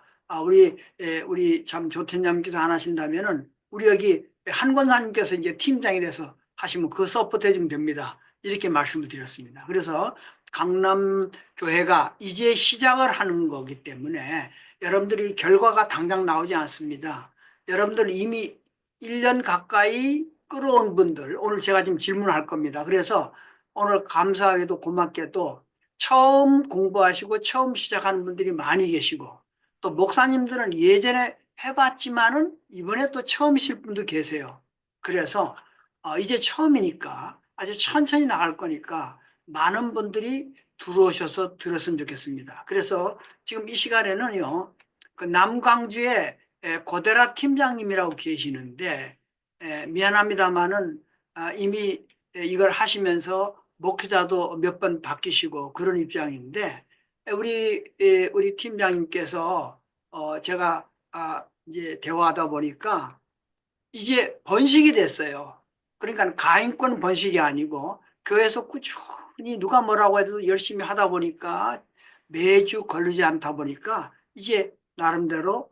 우리 참 조태님께서 안 하신다면은 우리 여기 한 권사님께서 이제 팀장이 돼서 하시면 그거 서포트 해주면 됩니다. 이렇게 말씀을 드렸습니다. 그래서 강남교회가 이제 시작을 하는 거기 때문에 여러분들이 결과가 당장 나오지 않습니다. 여러분들 이미 1년 가까이 끌어온 분들 오늘 제가 지금 질문할 겁니다. 그래서 오늘 감사하게도 고맙게도 처음 공부하시고 처음 시작하는 분들이 많이 계시고 또 목사님들은 예전에 해봤지만은 이번에 또 처음이실 분도 계세요. 그래서 이제 처음이니까 아주 천천히 나갈 거니까 많은 분들이 들어오셔서 들었으면 좋겠습니다. 그래서 지금 이 시간에는요, 그 남광주에 고대라 팀장님이라고 계시는데 미안합니다만은 이미 이걸 하시면서 목회자도 몇 번 바뀌시고 그런 입장인데 우리 팀장님께서 제가 이제 대화하다 보니까 이제 번식이 됐어요. 그러니까 가인권 번식이 아니고 교회에서 꾸준히 누가 뭐라고 해도 열심히 하다 보니까 매주 걸리지 않다 보니까 이제 나름대로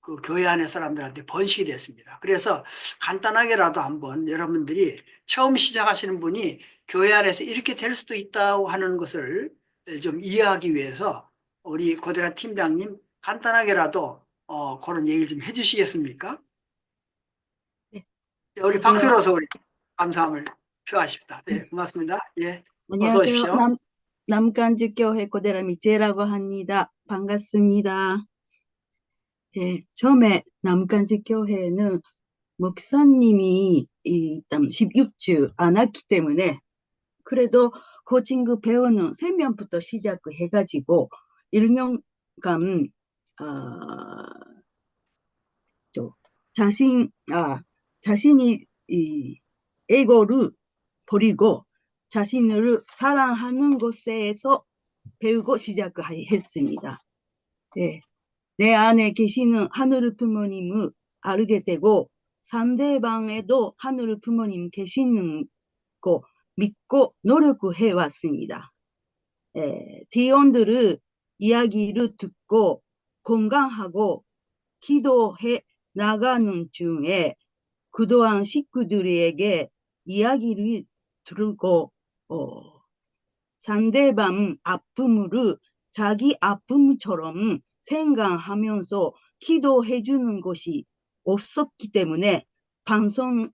그 교회 안의 사람들한테 번식이 됐습니다. 그래서 간단하게라도 한번 여러분들이 처음 시작하시는 분이 교회 안에서 이렇게 될 수도 있다고 하는 것을 좀 이해하기 위해서 우리 고대라 팀장님 간단하게라도 그런 얘기를 좀 해주시겠습니까? 네. 우리 안녕하세요. 박수로서 우리 감사함을 표하십니다. 네, 고맙습니다. 예, 어서 안녕하세요. 오십시오. 남간주교회 고대라 미제라고 합니다. 반갑습니다. 예, 처음에 남간주교회는 목사님이 일단 16주 안 왔기 때문에 그래도 코칭 배우는 3명부터 시작해가지고 1년간 자신이 에고를 버리고 자신을 사랑하는 곳에서 배우고 시작했습니다. 네. 내 안에 계시는 하늘 부모님을 알게 되고 상대방에도 하늘 부모님 계시는 거 믿고 노력해 왔습니다. 대원들의 이야기를 듣고 공감하고 기도해 나가는 중에 그동안 식구들에게 이야기를 들고 상대방 아픔을 자기 아픔처럼 생각하면서 기도해 주는 것이 없었기 때문에 방송을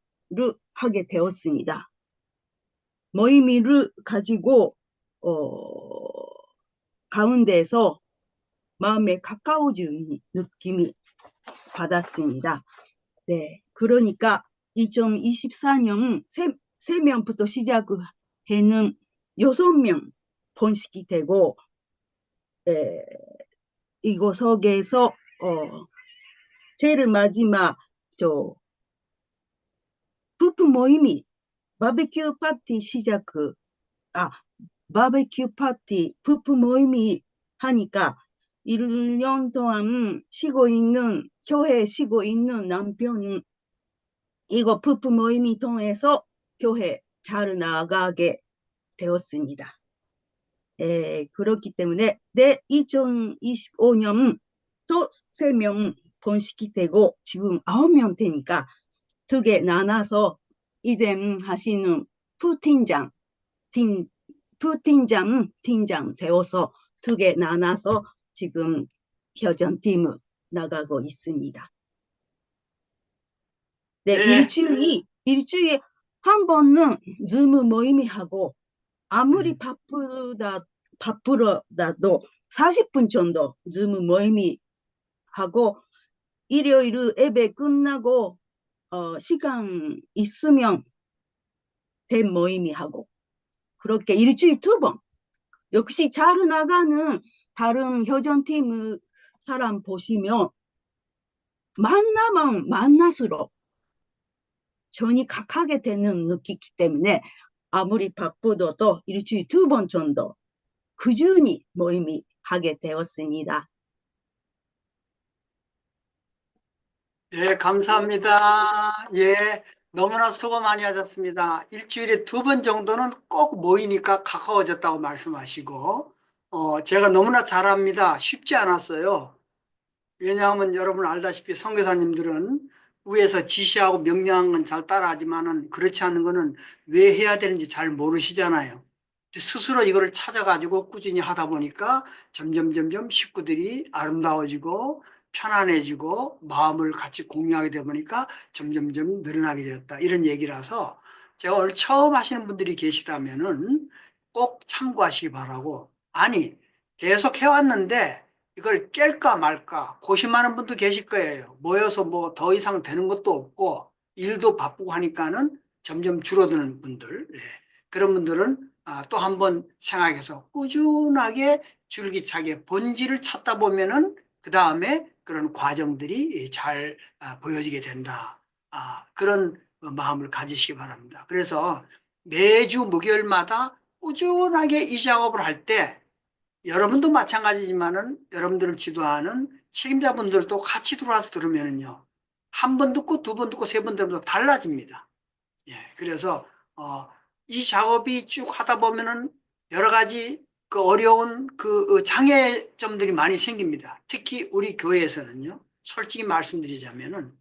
하게 되었습니다. 모임을 가지고 가운데서 마음에 가까워지는 느낌이 받았습니다. 네, 그러니까 2024년 3명부터 시작해는 6명 번식이 되고 이곳에서 제일 마지막 부부 모임이 바베큐 파티 바베큐 파티 부부 모임이 하니까 1년 동안 교회에 쉬고 있는 남편은 이거 부부 모임이 통해서 교회 잘 나가게 되었습니다. 그렇기 때문에 2025년 또 3명 번식이 되고 지금 9명 되니까 2개 나눠서 이제 하시는 부팀장 세워서 2개 나눠서 지금 협전팀을 나가고 있습니다. 네, 네. 일주일에 한 번은 줌 모임이 하고 아무리 바쁘더라도 40분 정도 줌 모임이 하고 일요일 예배 끝나고 시간 있으면 된 모임이 하고 그렇게 일주일 2번 역시 잘 나가는 다른 협전팀 사람 보시면 만나면 만날수록 전이 각하게 되는 느끼기 때문에 아무리 바쁘더라도 일주일 2번 정도 꾸준히 모임이 하게 되었습니다. 예, 감사합니다. 예, 너무나 수고 많이 하셨습니다. 일주일에 2번 정도는 꼭 모이니까 가까워졌다고 말씀하시고, 제가 너무나 잘합니다. 쉽지 않았어요. 왜냐하면 여러분 알다시피 선교사님들은 위에서 지시하고 명령한 건 잘 따라하지만은 그렇지 않은 거는 왜 해야 되는지 잘 모르시잖아요. 스스로 이거를 찾아가지고 꾸준히 하다 보니까 점점 식구들이 아름다워지고 편안해지고 마음을 같이 공유하게 되다 보니까 점점 늘어나게 되었다. 이런 얘기라서 제가 오늘 처음 하시는 분들이 계시다면은 꼭 참고하시기 바라고. 아니, 계속 해왔는데 이걸 깰까 말까 고심하는 분도 계실 거예요. 모여서 뭐 더 이상 되는 것도 없고 일도 바쁘고 하니까는 점점 줄어드는 분들. 예. 그런 분들은 또 한번 생각해서 꾸준하게 줄기차게 본질을 찾다 보면은 그 다음에 그런 과정들이 잘 보여지게 된다. 그런 마음을 가지시기 바랍니다. 그래서 매주 목요일마다 꾸준하게 이 작업을 할 때 여러분도 마찬가지지만은 여러분들을 지도하는 책임자분들도 같이 들어와서 들으면은요. 한 번 듣고 두 번 듣고 세 번 들으면서 달라집니다. 예, 그래서 이 작업이 쭉 하다 보면은 여러 가지 그 어려운 그 장애점들이 많이 생깁니다. 특히 우리 교회에서는요. 솔직히 말씀드리자면은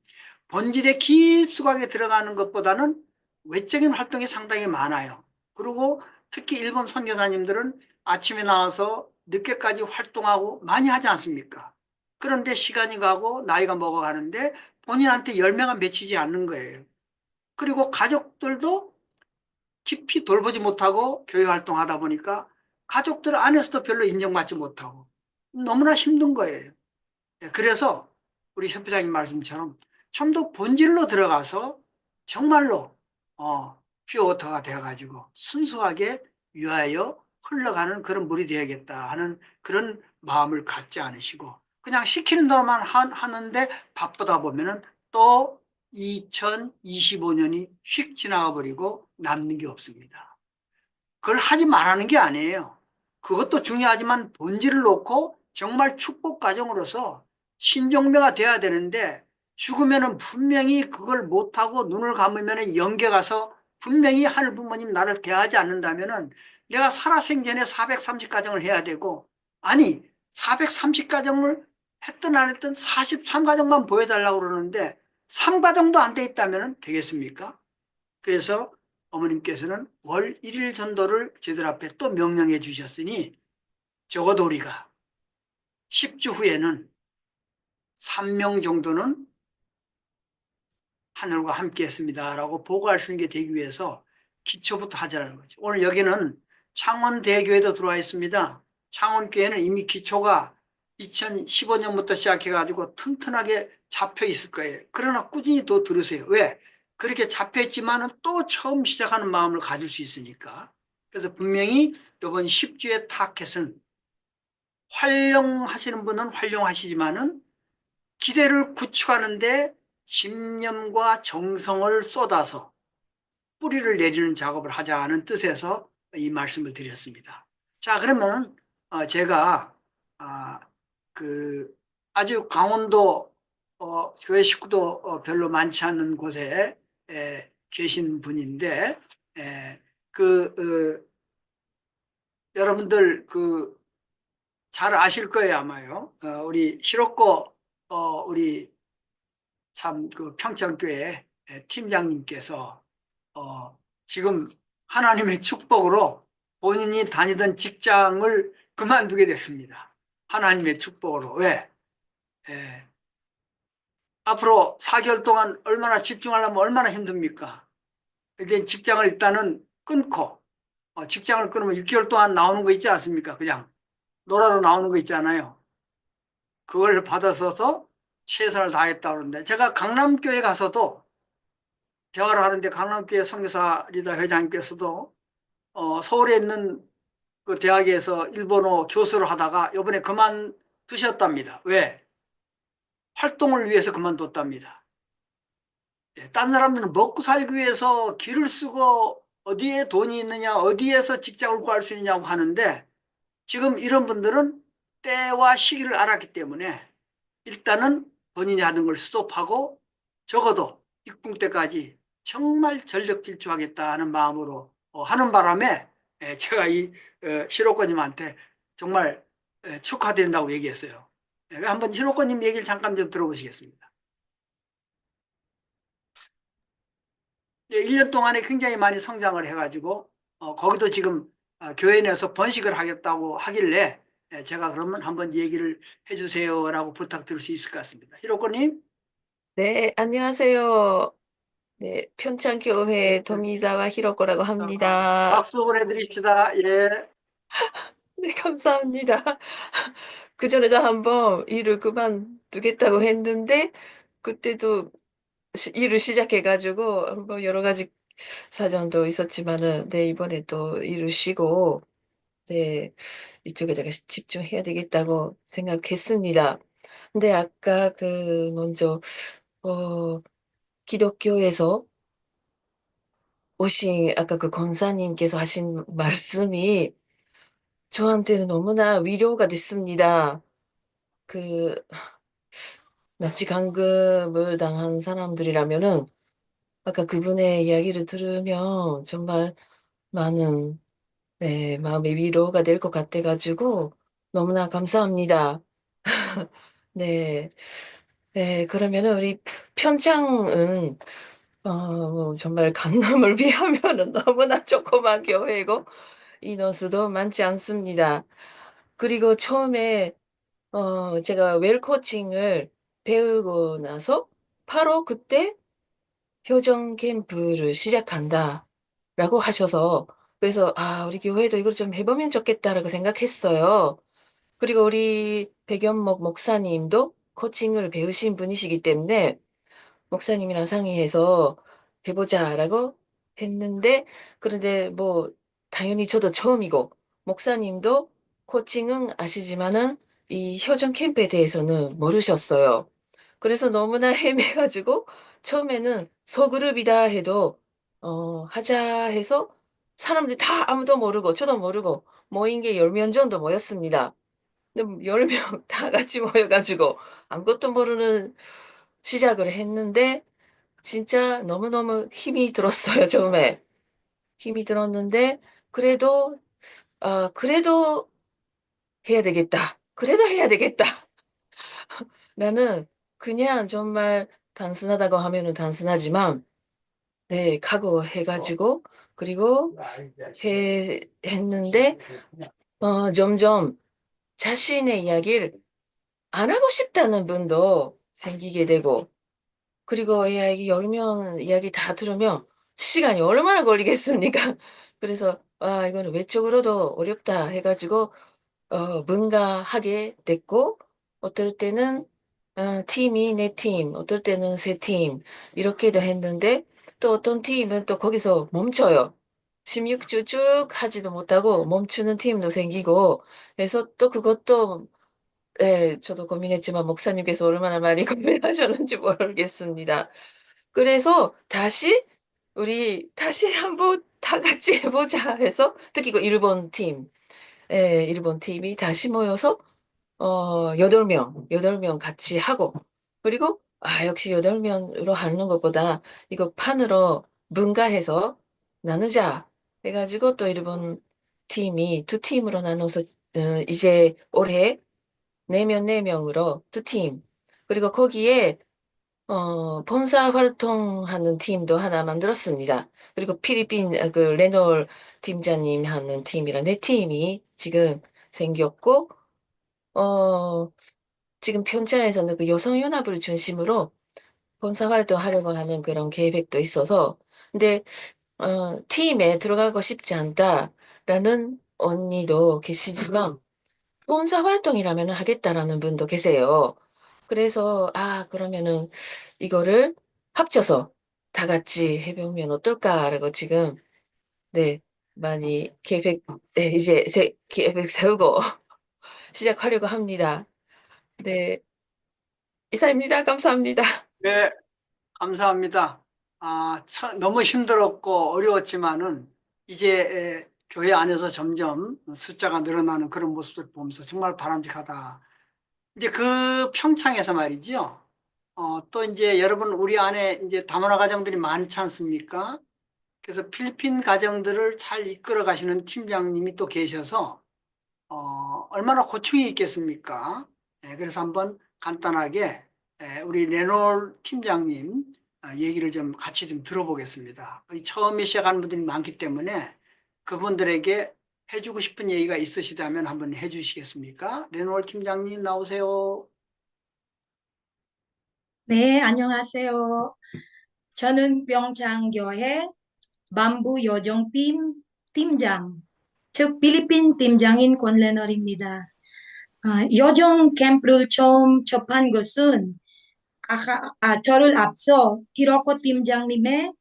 본질에 깊숙하게 들어가는 것보다는 외적인 활동이 상당히 많아요. 그리고 특히 일본 선교사님들은 아침에 나와서 늦게까지 활동하고 많이 하지 않습니까? 그런데 시간이 가고 나이가 먹어가는데 본인한테 열매가 맺히지 않는 거예요. 그리고 가족들도 깊이 돌보지 못하고 교회 활동하다 보니까 가족들 안에서도 별로 인정받지 못하고 너무나 힘든 거예요. 그래서 우리 협회장님 말씀처럼 좀 더 본질로 들어가서 정말로 퓨어워터가 되어가지고 순수하게 위하여 흘러가는 그런 물이 되어야겠다 하는 그런 마음을 갖지 않으시고 그냥 시키는 대로만 하는데 바쁘다 보면은 또 2025년이 휙 지나가 버리고 남는 게 없습니다. 그걸 하지 말라는 게 아니에요. 그것도 중요하지만 본질을 놓고 정말 축복 과정으로서 신종배가 돼야 되는데 죽으면은 분명히 그걸 못하고 눈을 감으면은 영계 가서 분명히 하늘 부모님 나를 대하지 않는다면은 내가 살아생전에 430가정을 해야 되고 아니 430가정을 했든 안 했든 43가정만 보여달라고 그러는데 3가정도 안 돼 있다면 되겠습니까? 그래서 어머님께서는 월 1일 전도를 저희들 앞에 또 명령해 주셨으니 적어도 우리가 10주 후에는 3명 정도는 하늘과 함께 했습니다 라고 보고할 수 있는 게 되기 위해서 기초부터 하자는 거죠. 오늘 여기는 창원대교회도 들어와 있습니다. 창원교회는 이미 기초가 2015년부터 시작해가지고 튼튼하게 잡혀 있을 거예요. 그러나 꾸준히 더 들으세요. 왜? 그렇게 잡혀 있지만은 또 처음 시작하는 마음을 가질 수 있으니까. 그래서 분명히 이번 10주의 타켓은 활용하시는 분은 활용하시지만은 기대를 구축하는데 집념과 정성을 쏟아서 뿌리를 내리는 작업을 하자는 뜻에서 이 말씀을 드렸습니다. 자, 그러면 제가 아주 강원도 교회 식구도 별로 많지 않은 곳에 계신 분인데 여러분들 잘 아실 거예요 아마요. 우리 히로코 우리 참 평창교회 팀장님께서 지금 하나님의 축복으로 본인이 다니던 직장을 그만두게 됐습니다. 하나님의 축복으로. 왜? 앞으로 4개월 동안 얼마나 집중하려면 얼마나 힘듭니까? 일단 직장을 일단은 끊고 직장을 끊으면 6개월 동안 나오는 거 있지 않습니까? 그냥 놀아도 나오는 거 있잖아요. 그걸 받아서서 최선을 다했다 그러는데 제가 강남교회 가서도 대화를 하는데 강남교회 선교사 리더 회장님께서도 서울에 있는 그 대학에서 일본어 교수를 하다가 이번에 그만두셨답니다. 왜? 활동을 위해서 그만뒀답니다. 딴 사람들은 먹고 살기 위해서 길을 쓰고 어디에 돈이 있느냐 어디에서 직장을 구할 수 있느냐고 하는데 지금 이런 분들은 때와 시기를 알았기 때문에 일단은 본인이 하는 걸 스톱하고 적어도 입궁 때까지 정말 전력 질주하겠다는 마음으로 하는 바람에 제가 이 히로코님한테 정말 축하드린다고 얘기했어요. 한번 히로코님 얘기를 잠깐 좀 들어보시겠습니다. 1년 동안에 굉장히 많이 성장을 해가지고 거기도 지금 교회 내에서 번식을 하겠다고 하길래 제가 그러면 한번 얘기를 해주세요라고 부탁드릴 수 있을 것 같습니다. 히로코님. 네, 안녕하세요. 네, 평창교회 도미자와 히로코라고 합니다. 박수 보내드립시다. 예. 네, 감사합니다. 그전에도 한번 일을 그만두겠다고 했는데 그때도 일을 시작해가지고 한번 여러 가지 사정도 있었지만은 네, 이번에 또 일을 쉬고 네, 이쪽에다가 집중해야 되겠다고 생각했습니다. 근데 아까 먼저 기독교에서 오신 아까 그 권사님께서 하신 말씀이 저한테는 너무나 위로가 됐습니다. 그 납치 강금을 당한 사람들이라면은 아까 그분의 이야기를 들으면 정말 많은 네, 마음의 위로가 될 것 같아가지고 너무나 감사합니다. 네, 네, 그러면은 우리 편창은 뭐 정말 강남을 비하면은 너무나 조그만 교회고 인원수도 많지 않습니다. 그리고 처음에 제가 웰 코칭을 배우고 나서 바로 그때 효정 캠프를 시작한다라고 하셔서 그래서 아, 우리 교회도 이걸 좀 해보면 좋겠다라고 생각했어요. 그리고 우리 백연목 목사님도 코칭을 배우신 분이시기 때문에 목사님이랑 상의해서 해보자라고 했는데 그런데 뭐 당연히 저도 처음이고 목사님도 코칭은 아시지만은 이 효정 캠프에 대해서는 모르셨어요. 그래서 너무나 헤매가지고 처음에는 소그룹이다 해도 하자 해서 사람들이 다 아무도 모르고 저도 모르고 모인 게 10명 정도 모였습니다. 근데 10명 다 같이 모여가지고 아무것도 모르는 시작을 했는데 진짜 너무너무 힘이 들었어요, 처음에. 힘이 들었는데 그래도 그래도 해야 되겠다. 그래도 해야 되겠다. 나는 그냥 정말 단순하다고 하면은 단순하지만 네, 각오해 가지고 그리고 했는데 점점 자신의 이야기를 안 하고 싶다는 분도 생기게 되고 그리고 이야기 열면 이야기 다 들으면 시간이 얼마나 걸리겠습니까? 그래서 아, 이거는 외적으로도 어렵다 해가지고 문가하게 됐고 어떨 때는 팀이 내 팀, 어떨 때는 세 팀 이렇게도 했는데 또 어떤 팀은 또 거기서 멈춰요. 16주 쭉 하지도 못하고 멈추는 팀도 생기고 그래서 또 그것도 네, 저도 고민했지만 목사님께서 얼마나 많이 고민하셨는지 모르겠습니다. 그래서 우리 다시 한번 다 같이 해보자 해서 특히 그 일본 팀, 예, 일본 팀이 다시 모여서 8명 같이 하고 그리고 역시 8명으로 하는 것보다 이거 판으로 분가해서 나누자 해가지고 또 일본 팀이 두 팀으로 나눠서 이제 올해 4명, 4명으로 두 팀. 그리고 거기에 본사 활동하는 팀도 하나 만들었습니다. 그리고 필리핀 그 레놀 팀장님 하는 팀이랑 네 팀이 지금 생겼고 어 지금 평창에서는 그 여성연합을 중심으로 본사 활동하려고 하는 그런 계획도 있어서 근데 팀에 들어가고 싶지 않다라는 언니도 계시지만 본사 활동이라면 하겠다라는 분도 계세요. 그래서 그러면은 이거를 합쳐서 다 같이 해보면 어떨까라고 지금 네 많이 네, 이제 계획 세우고 시작하려고 합니다. 네, 이사입니다. 감사합니다. 네, 감사합니다. 너무 힘들었고 어려웠지만은 이제 교회 안에서 점점 숫자가 늘어나는 그런 모습을 보면서 정말 바람직하다. 이제 그 평창에서 말이죠. 또 이제 여러분 우리 안에 이제 다문화 가정들이 많지 않습니까? 그래서 필리핀 가정들을 잘 이끌어 가시는 팀장님이 또 계셔서 얼마나 고충이 있겠습니까? 그래서 한번 간단하게 우리 레놀 팀장님 얘기를 좀 같이 좀 들어보겠습니다. 처음에 시작하는 분들이 많기 때문에 그분들에게 해주고 싶은 얘기가 있으시다면 한번 해주시겠습니까? 레놀 팀장님 나오세요. 네, 안녕하세요. 저는 평창교회 만부여정팀 팀장, 즉 필리핀 팀장인 권레널입니다. 여정 캠프를 처음 접한 것은 저를 앞서 히로코 팀장님의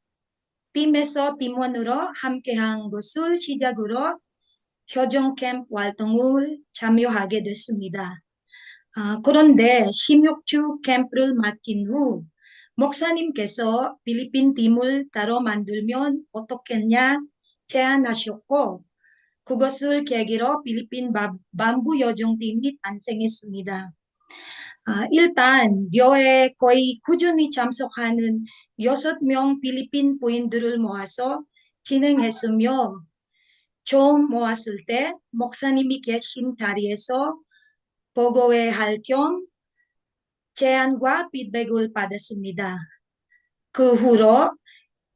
팀에서 팀원으로 함께한 것을 시작으로 여정 캠프 활동을 참여하게 됐습니다. 그런데 16주 캠프를 마친 후 목사님께서 필리핀 팀을 따로 만들면 어떻겠냐 제안하셨고 그것을 계기로 필리핀 반부 여정팀이 탄생했습니다. 일단 교회에 거의 꾸준히 참석하는 6명 필리핀 부인들을 모아서 진행했으며 좀 모았을 때 목사님이 계신 자리에서 보고회 할 겸 제안과 피드백을 받았습니다. 그 후로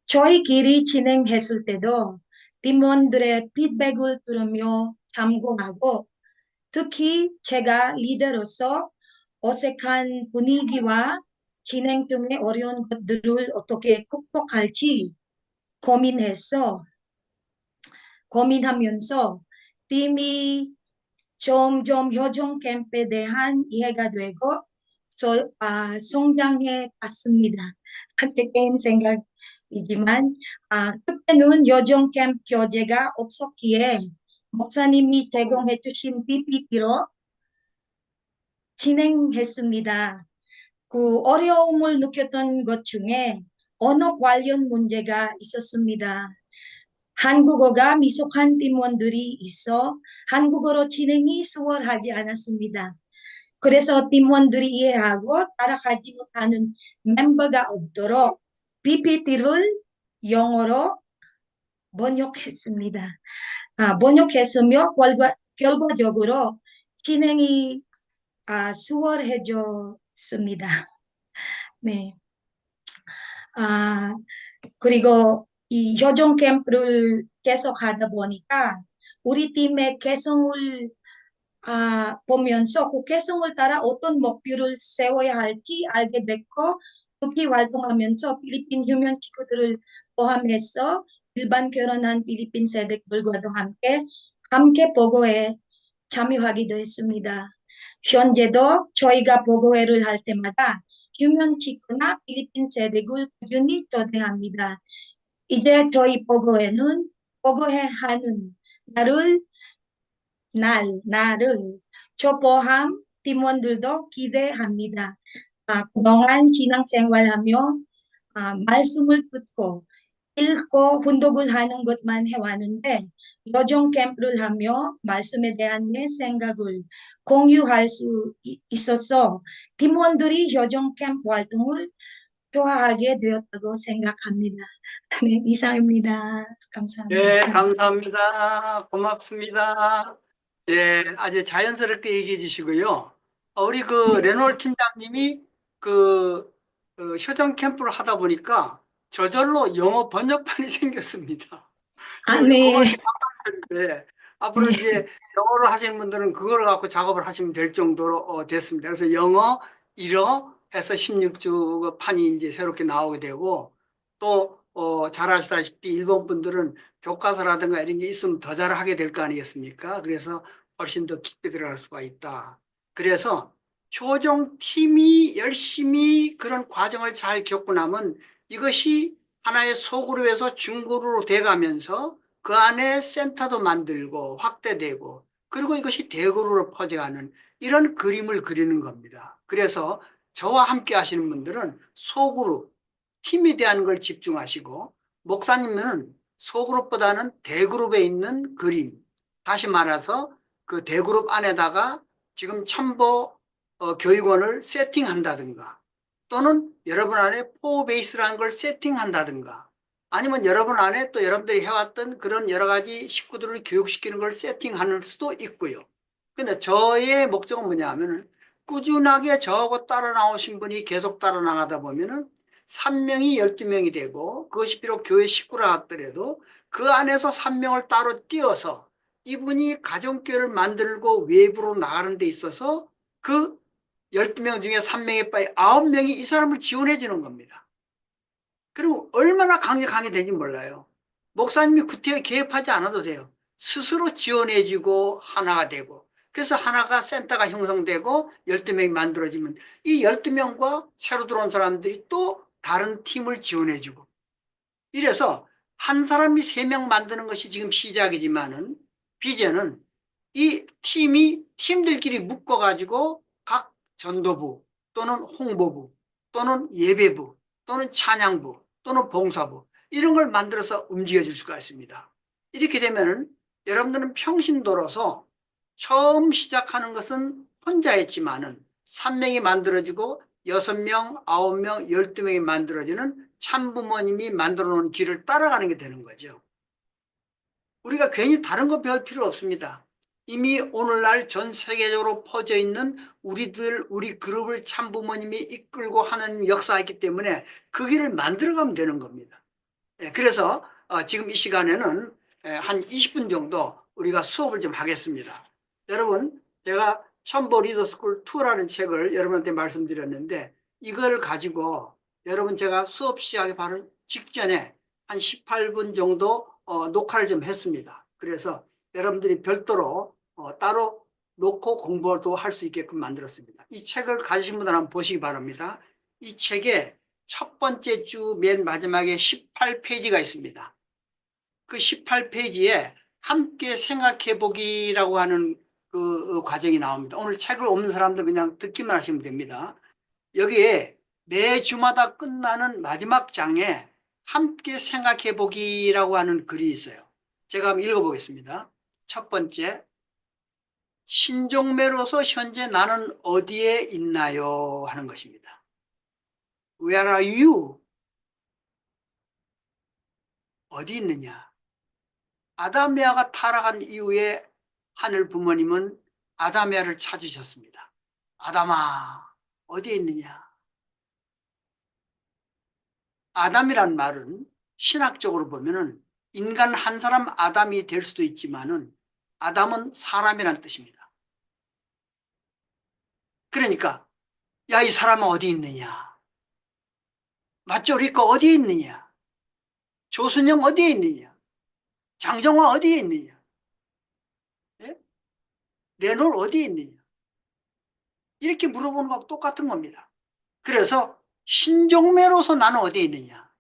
저희끼리 진행했을 때도 팀원들의 피드백을 들으며 참고하고 특히 제가 리더로서 어색한 분위기와 진행 중에 어려운 것들을 어떻게 극복할지 고민하면서 팀이 점점 효정 캠프에 대한 이해가 되고 성장해 갔습니다. 제 개인 생각이지만 그때는 요정 캠프 교재가 없었기에 목사님이 제공해 주신 PPT로 진행했습니다. 그 어려움을 느꼈던 것 중에 언어 관련 문제가 있었습니다. 한국어가 미숙한 팀원들이 있어 한국어로 진행이 수월하지 않았습니다. 그래서 팀원들이 이해하고 따라가지 못하는 멤버가 없도록 PPT를 영어로 번역했습니다. 번역했으며 결과적으로 진행이 수월해졌습니다. 네. 그리고 이 효정 캠프를 계속 하다 보니까 우리 팀의 개성을 보면서 그 개성을 따라 어떤 목표를 세워야 할지 알게 됐고 특히 활동하면서 필리핀 휴면 친구들을 포함해서 일반 결혼한 필리핀 세대들과도 함께 보고회에 참여하기도 했습니다. 현재도 저희가 보고회를 할 때마다 휴면 친구나 필리핀 세대를 꾸준히 초대합니다. 이제 저희 보고회는 보고회하는 날을 저 포함 팀원들도 기대합니다. 그동안 신앙생활하며 말씀을 듣고 읽고 훈독을 하는 것만 해왔는데 요정 캠프를 하며 말씀에 대한 내 생각을 공유할 수 있어서 팀원들이 요정 캠프 활동을 좋아하게 되었다고 생각합니다. 네, 이상입니다. 감사합니다. 네, 감사합니다. 고맙습니다. 예, 아주 자연스럽게 얘기해 주시고요. 우리 레놀 팀장님이 효정 캠프를 하다 보니까 저절로 영어 번역판이 생겼습니다. 네. 네. 앞으로 이제 영어로 하시는 분들은 그걸 갖고 작업을 하시면 될 정도로 됐습니다. 그래서 영어 1어 해서 16주 판이 이제 새롭게 나오게 되고 또 잘 아시다시피 일본 분들은 교과서라든가 이런 게 있으면 더 잘하게 될 거 아니겠습니까? 그래서 훨씬 더 깊게 들어갈 수가 있다. 그래서 효정팀이 열심히 그런 과정을 잘 겪고 나면 이것이 하나의 소그룹에서 중그룹으로 돼가면서 그 안에 센터도 만들고 확대되고 그리고 이것이 대그룹으로 퍼져가는 이런 그림을 그리는 겁니다. 그래서 저와 함께 하시는 분들은 소그룹, 팀에 대한 걸 집중하시고 목사님은 소그룹보다는 대그룹에 있는 그림, 다시 말해서 그 대그룹 안에다가 지금 첨보 교육원을 세팅한다든가 또는 여러분 안에 포베이스라는 걸 세팅한다든가 아니면 여러분 안에 또 여러분들이 해왔던 그런 여러 가지 식구들을 교육시키는 걸 세팅할 수도 있고요. 근데 저의 목적은 뭐냐 하면은 꾸준하게 저하고 따라 나오신 분이 계속 따라 나가다 보면은 3명이 12명이 되고 그것이 비록 교회 식구라 하더라도 그 안에서 3명을 따로 띄어서 이분이 가정교회를 만들고 외부로 나가는 데 있어서 그 12명 중에 3명에 빠져 9명이 이 사람을 지원해 주는 겁니다. 그리고 얼마나 강력하게 되는지 몰라요. 목사님이 구태여 개입하지 않아도 돼요. 스스로 지원해 주고 하나가 되고 그래서 하나가 센터가 형성되고 12명이 만들어지면 이 12명과 새로 들어온 사람들이 또 다른 팀을 지원해 주고 이래서 한 사람이 3명 만드는 것이 지금 시작이지만은 비전은 이 팀이 팀들끼리 묶어가지고 각 전도부 또는 홍보부 또는 예배부 또는 찬양부 또는 봉사부 이런 걸 만들어서 움직여질 수가 있습니다. 이렇게 되면은 여러분들은 평신도로서 처음 시작하는 것은 혼자였지만은 3명이 만들어지고 6명, 9명, 12명이 만들어지는 참부모님이 만들어 놓은 길을 따라가는 게 되는 거죠. 우리가 괜히 다른 거 배울 필요 없습니다. 이미 오늘날 전 세계적으로 퍼져 있는 우리 그룹을 참부모님이 이끌고 하는 역사가 있기 때문에 그 길을 만들어가면 되는 겁니다. 그래서 지금 이 시간에는 한 20분 정도 우리가 수업을 좀 하겠습니다. 여러분, 제가 첨보 리더스쿨 2라는 책을 여러분한테 말씀드렸는데 이걸 가지고 여러분 제가 수업 시작하기 바로 직전에 한 18분 정도 녹화를 좀 했습니다. 그래서 여러분들이 별도로 따로 놓고 공부도 할 수 있게끔 만들었습니다. 이 책을 가지신 분들 한번 보시기 바랍니다. 이 책에 첫 번째 주 맨 마지막에 18페이지가 있습니다. 그 18페이지에 함께 생각해 보기라고 하는 그 과정이 나옵니다. 오늘 책을 없는 사람들 그냥 듣기만 하시면 됩니다. 여기에 매 주마다 끝나는 마지막 장에 함께 생각해 보기라고 하는 글이 있어요. 제가 한번 읽어보겠습니다. 첫 번째, 신종매로서 현재 나는 어디에 있나요? 하는 것입니다. Where are you? 어디 있느냐? 아담에아가 타락한 이후에 하늘 부모님은 아담에아를 찾으셨습니다. 아담아, 어디에 있느냐? 아담이란 말은 신학적으로 보면은 인간 한 사람 아담이 될 수도 있지만은 아담은 사람이란 뜻입니다. 그러니까 야, 이 사람은 어디 있느냐? 맞죠? 리거 어디에 있느냐? 조순영 어디에 있느냐? 장정화 어디에 있느냐? 예? 레놀 어디에 있느냐? 이렇게 물어보는 거하고 똑같은 겁니다. 그래서 신종매로서 나는 어디에 있느냐?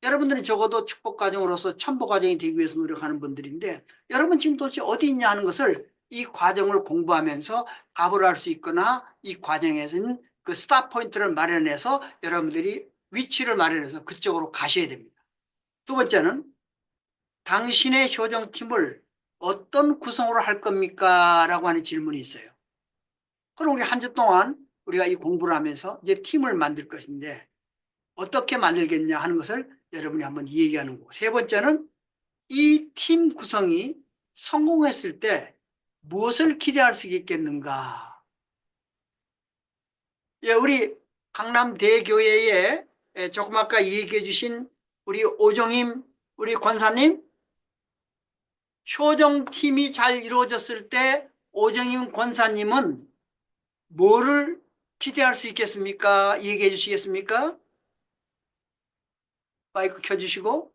여러분들은 적어도 축복과정으로서 첨보과정이 되기 위해서 노력하는 분들인데 여러분 지금 도대체 어디 있냐 하는 것을 이 과정을 공부하면서 답을 할 수 있거나 이 과정에서는 그 스탑 포인트를 마련해서 여러분들이 위치를 마련해서 그쪽으로 가셔야 됩니다. 두 번째는 당신의 효정팀을 어떤 구성으로 할 겁니까? 라고 하는 질문이 있어요. 그럼 우리 한 주 동안 우리가 이 공부를 하면서 이제 팀을 만들 것인데 어떻게 만들겠냐 하는 것을 여러분이 한번 얘기하는 거고, 세 번째는 이 팀 구성이 성공했을 때 무엇을 기대할 수 있겠는가. 예, 우리 강남대교회에 조금 아까 얘기해 주신 우리 오정임 우리 권사님, 효정팀이 잘 이루어졌을 때 오정임 권사님은 뭐를 기대할 수 있겠습니까? 얘기해 주시겠습니까? 마이크 켜주시고.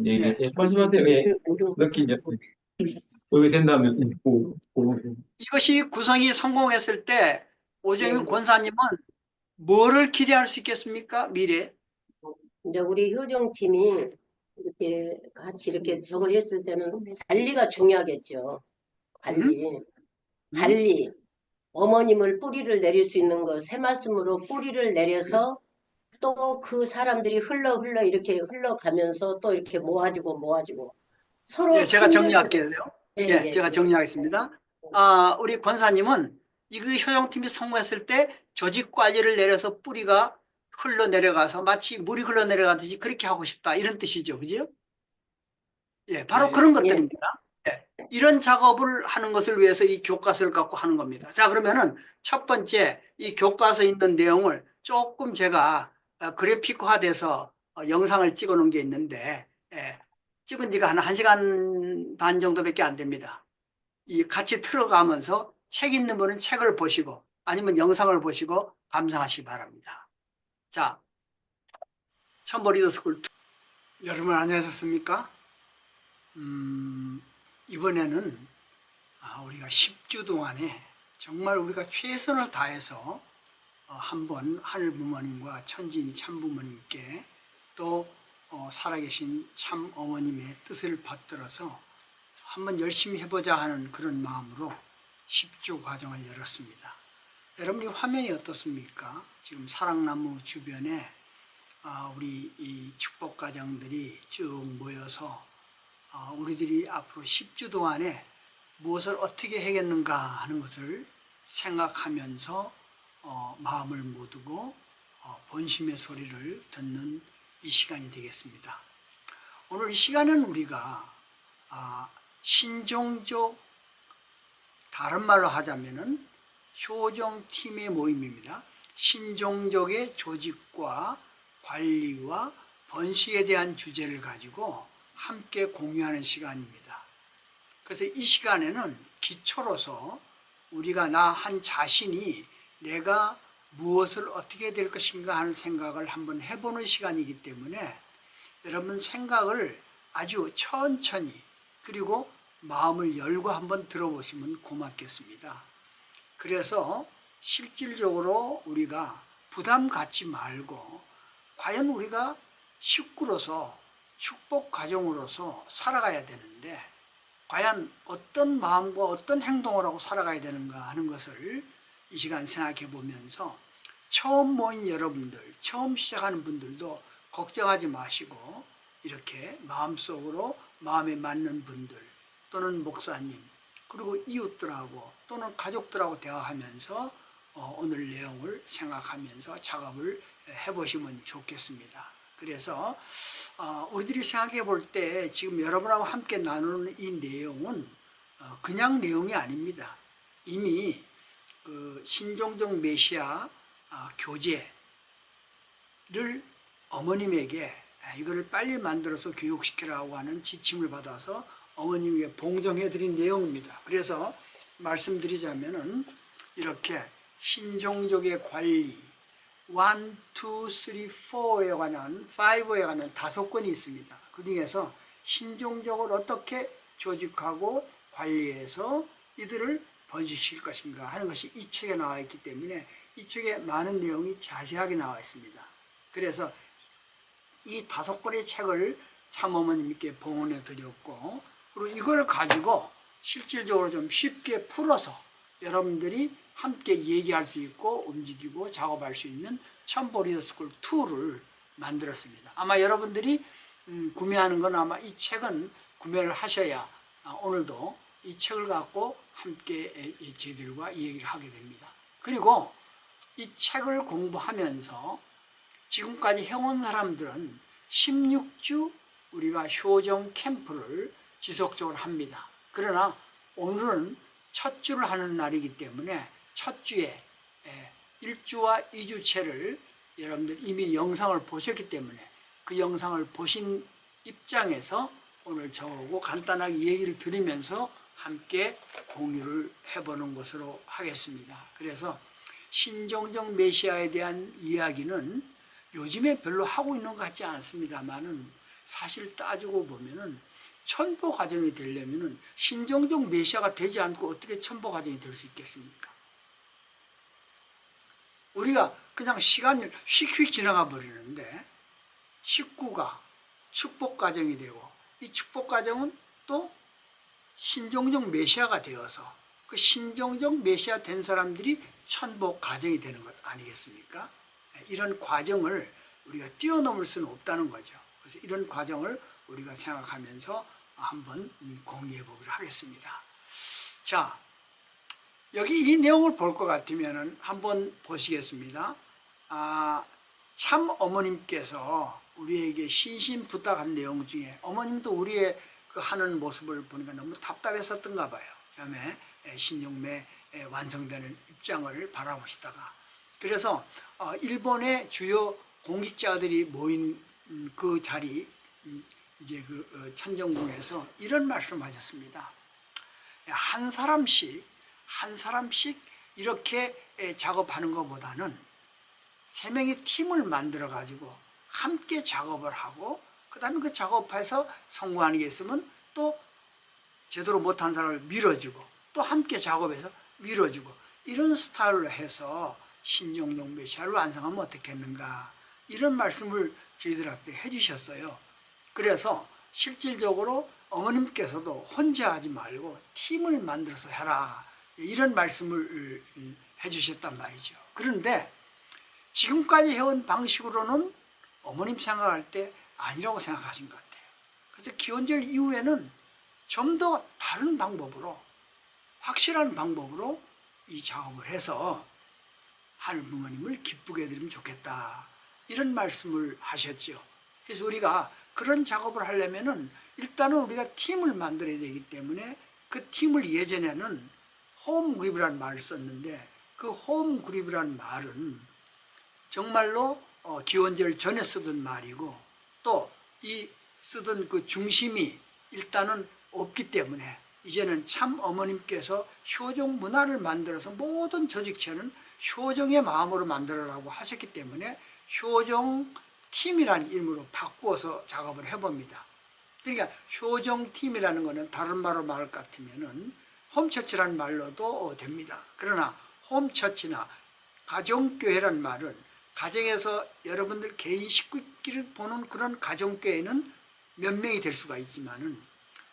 예, 말씀하세요. 예, 느끼죠. 그렇게 된다면. 이것이 구성이 성공했을 때 오정임 권사님은 뭐를 기대할 수 있겠습니까? 미래. 이제 우리 효정팀이 이렇게 같이 이렇게 저걸 했을 때는 관리가 중요하겠죠. 관리. 어머님을 뿌리를 내릴 수 있는 거, 새 말씀으로 뿌리를 내려서 또 그 사람들이 흘러 이렇게 흘러가면서 또 이렇게 모아지고 서로 예, 제가 정리할게요. 예, 제가 정리하겠습니다. 우리 권사님은 이 효정팀이 성공했을 때 조직 관리를 내려서 뿌리가 흘러내려가서 마치 물이 흘러내려가듯이 그렇게 하고 싶다 이런 뜻이죠. 그죠? 예, 바로 그런 것들입니다. 예, 이런 작업을 하는 것을 위해서 이 교과서를 갖고 하는 겁니다. 자, 그러면은 첫 번째 이 교과서에 있는 내용을 조금 제가 그래픽화돼서 영상을 찍어 놓은 게 있는데 찍은 지가 한 1시간 반 정도밖에 안 됩니다. 이 같이 틀어가면서 책 있는 분은 책을 보시고 아니면 영상을 보시고 감상하시기 바랍니다. 자, 첨보 리더스쿨 여러분 안녕하셨습니까? 이번에는 우리가 10주 동안에 정말 우리가 최선을 다해서 한번 하늘 부모님과 천지인 참 부모님께 또 살아계신 참 어머님의 뜻을 받들어서 한번 열심히 해보자 하는 그런 마음으로 10주 과정을 열었습니다. 여러분이 화면이 어떻습니까? 지금 사랑나무 주변에 우리 이 축복 가정들이 쭉 모여서 우리들이 앞으로 10주 동안에 무엇을 어떻게 해야겠는가 하는 것을 생각하면서 마음을 모두고 본심의 소리를 듣는 이 시간이 되겠습니다. 오늘 이 시간은 우리가 신종족, 다른 말로 하자면은 효정팀의 모임입니다. 신종족의 조직과 관리와 번식에 대한 주제를 가지고 함께 공유하는 시간입니다. 그래서 이 시간에는 기초로서 우리가 나 한 자신이 내가 무엇을 어떻게 해야 될 것인가 하는 생각을 한번 해보는 시간이기 때문에 여러분 생각을 아주 천천히 그리고 마음을 열고 한번 들어보시면 고맙겠습니다. 그래서 실질적으로 우리가 부담 갖지 말고 과연 우리가 식구로서 축복 가정으로서 살아가야 되는데 과연 어떤 마음과 어떤 행동을 하고 살아가야 되는가 하는 것을 이 시간 생각해 보면서 처음 모인 여러분들, 처음 시작하는 분들도 걱정하지 마시고 이렇게 마음속으로 마음에 맞는 분들 또는 목사님 그리고 이웃들하고 또는 가족들하고 대화하면서 오늘 내용을 생각하면서 작업을 해보시면 좋겠습니다. 그래서 우리들이 생각해 볼 때 지금 여러분하고 함께 나누는 이 내용은 그냥 내용이 아닙니다. 이미 그 신종적 메시아 교재를 어머님에게 이거를 빨리 만들어서 교육시키라고 하는 지침을 받아서 어머님에게 봉정해 드린 내용입니다. 그래서 말씀드리자면은 이렇게 신종족의 관리 1, 2, 3, 4에 관한 5에 관한 5건이 있습니다. 그 중에서 신종족을 어떻게 조직하고 관리해서 이들을 번식시킬 것인가 하는 것이 이 책에 나와 있기 때문에 이 책에 많은 내용이 자세하게 나와 있습니다. 그래서 이 5권의 책을 참어머님께 봉헌해 드렸고 그리고 이걸 가지고 실질적으로 좀 쉽게 풀어서 여러분들이 함께 얘기할 수 있고 움직이고 작업할 수 있는 첨보 리더스쿨 2를 만들었습니다. 아마 여러분들이 구매하는 건 아마 이 책은 구매를 하셔야 오늘도 이 책을 갖고 함께 저희들과 얘기를 하게 됩니다. 그리고 이 책을 공부하면서 지금까지 해온 사람들은 16주 우리가 효정 캠프를 지속적으로 합니다. 그러나 오늘은 첫 주를 하는 날이기 때문에 첫 주에 1주와 2주째를 여러분들 이미 영상을 보셨기 때문에 그 영상을 보신 입장에서 오늘 저하고 간단하게 얘기를 드리면서 함께 공유를 해보는 것으로 하겠습니다. 그래서 신종적 메시아에 대한 이야기는 요즘에 별로 하고 있는 것 같지 않습니다만은 사실 따지고 보면은 천보 과정이 되려면은 신종적 메시아가 되지 않고 어떻게 천보 과정이 될 수 있겠습니까? 우리가 그냥 시간을 휙휙 지나가 버리는데 식구가 축복 과정이 되고 이 축복 과정은 또 신종적 메시아가 되어서 그 신종적 메시아 된 사람들이 천복 과정이 되는 것 아니겠습니까? 이런 과정을 우리가 뛰어넘을 수는 없다는 거죠. 그래서 이런 과정을 우리가 생각하면서 한번 공유해 보기로 하겠습니다. 자, 여기 이 내용을 볼 것 같으면 한번 보시겠습니다. 참 어머님께서 우리에게 신신 부탁한 내용 중에 어머님도 우리의 그 하는 모습을 보니까 너무 답답했었던가 봐요. 처음에 신용매 완성되는 입장을 바라보시다가 그래서 일본의 주요 공직자들이 모인 그 자리 이제 그 천정궁에서 이런 말씀하셨습니다. 한 사람씩 이렇게 작업하는 것보다는 3명의 팀을 만들어 가지고 함께 작업을 하고 그 다음에 그 작업해서 성공하는 게 있으면 또 제대로 못한 사람을 밀어주고 또 함께 작업해서 밀어주고 이런 스타일로 해서 신종적 메시아를 완성하면 어떻겠는가 이런 말씀을 저희들 앞에 해주셨어요. 그래서 실질적으로 어머님께서도 혼자 하지 말고 팀을 만들어서 해라 이런 말씀을 해주셨단 말이죠. 그런데 지금까지 해온 방식으로는 어머님 생각할 때 아니라고 생각하신 것 같아요. 그래서 기원절 이후에는 좀 더 다른 방법으로, 확실한 방법으로 이 작업을 해서 하늘 부모님을 기쁘게 해드리면 좋겠다, 이런 말씀을 하셨죠. 그래서 우리가 그런 작업을 하려면은 일단은 우리가 팀을 만들어야 되기 때문에 그 팀을 예전에는 홈 그룹이라는 말을 썼는데, 그 홈 그룹이라는 말은 정말로 기원절 전에 쓰던 말이고, 또 이 쓰던 그 중심이 일단은 없기 때문에 이제는 참 어머님께서 효종 문화를 만들어서 모든 조직체는 효종의 마음으로 만들어라고 하셨기 때문에 효종 팀이라는 이름으로 바꾸어서 작업을 해봅니다. 그러니까 효종 팀이라는 것은 다른 말로 말할 것 같으면은 홈처치라는 말로도 됩니다. 그러나 홈처치나 가정교회라는 말은 가정에서 여러분들 개인 식구끼리 보는 그런 가정교회는 몇 명이 될 수가 있지만은,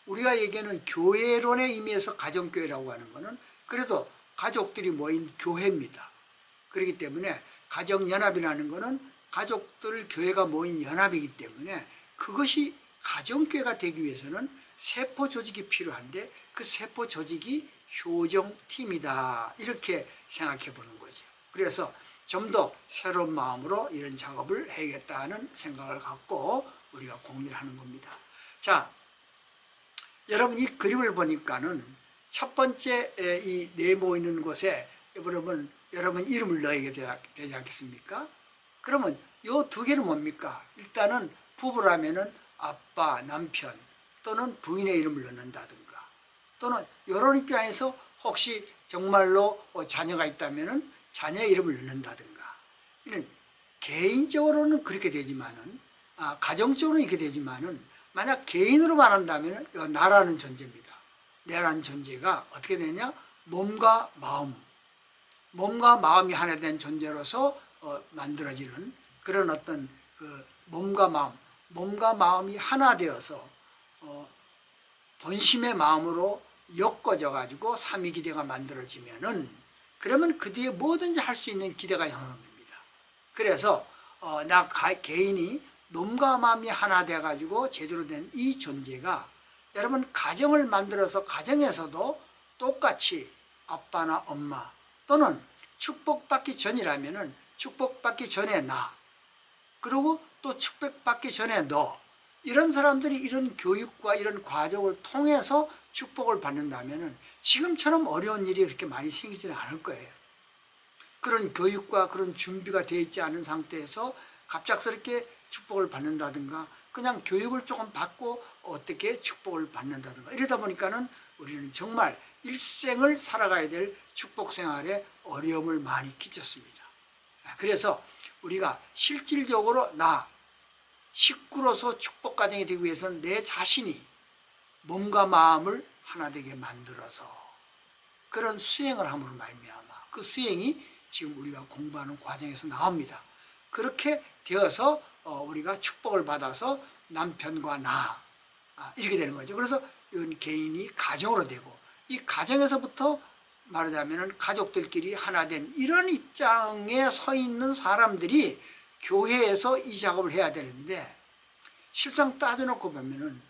우리가 얘기하는 교회론의 의미에서 가정교회라고 하는 것은 그래도 가족들이 모인 교회입니다. 그렇기 때문에 가정연합이라는 것은 가족들 교회가 모인 연합이기 때문에 그것이 가정교회가 되기 위해서는 세포 조직이 필요한데, 그 세포 조직이 효종팀이다, 이렇게 생각해 보는 거죠. 그래서 좀 더 새로운 마음으로 이런 작업을 해야겠다는 생각을 갖고 우리가 공유를 하는 겁니다. 자, 여러분 이 그림을 보니까는 첫 번째 이 네모 있는 곳에 여러분 이름을 넣어야 되지 않겠습니까? 그러면 요 두 개는 뭡니까? 일단은 부부라면은 아빠, 남편 또는 부인의 이름을 넣는다든가, 또는 이런 입장에서 혹시 정말로 자녀가 있다면은 자녀의 이름을 넣는다든가, 이는 개인적으로는 그렇게 되지만은, 가정적으로는 이렇게 되지만은, 만약 개인으로 말한다면은 이거 나라는 존재입니다. 나라는 존재가 어떻게 되냐? 몸과 마음이 하나 된 존재로서 만들어지는 그런 어떤 그 몸과 마음이 하나 되어서 본심의 마음으로 엮어져 가지고 삼위기대가 만들어지면은, 그러면 그 뒤에 뭐든지 할 수 있는 기대가 형성됩니다. 그래서 나 개인이 몸과 마음이 하나 돼 가지고 제대로 된 이 존재가 여러분 가정을 만들어서 가정에서도 똑같이 아빠나 엄마, 또는 축복받기 전이라면은 축복받기 전에 나, 그리고 또 축복받기 전에 너, 이런 사람들이 이런 교육과 이런 과정을 통해서 축복을 받는다면은 지금처럼 어려운 일이 그렇게 많이 생기지는 않을 거예요. 그런 교육과 그런 준비가 되어 있지 않은 상태에서 갑작스럽게 축복을 받는다든가, 그냥 교육을 조금 받고 어떻게 축복을 받는다든가, 이러다 보니까는 우리는 정말 일생을 살아가야 될 축복 생활에 어려움을 많이 끼쳤습니다. 그래서 우리가 실질적으로 나 식구로서 축복 가정이 되기 위해서는 내 자신이 몸과 마음을 하나 되게 만들어서 그런 수행을 함으로 말미암아, 그 수행이 지금 우리가 공부하는 과정에서 나옵니다. 그렇게 되어서 우리가 축복을 받아서 남편과 나 이렇게 되는 거죠. 그래서 이건 개인이 가정으로 되고, 이 가정에서부터 말하자면 가족들끼리 하나 된 이런 입장에 서 있는 사람들이 교회에서 이 작업을 해야 되는데, 실상 따져놓고 보면은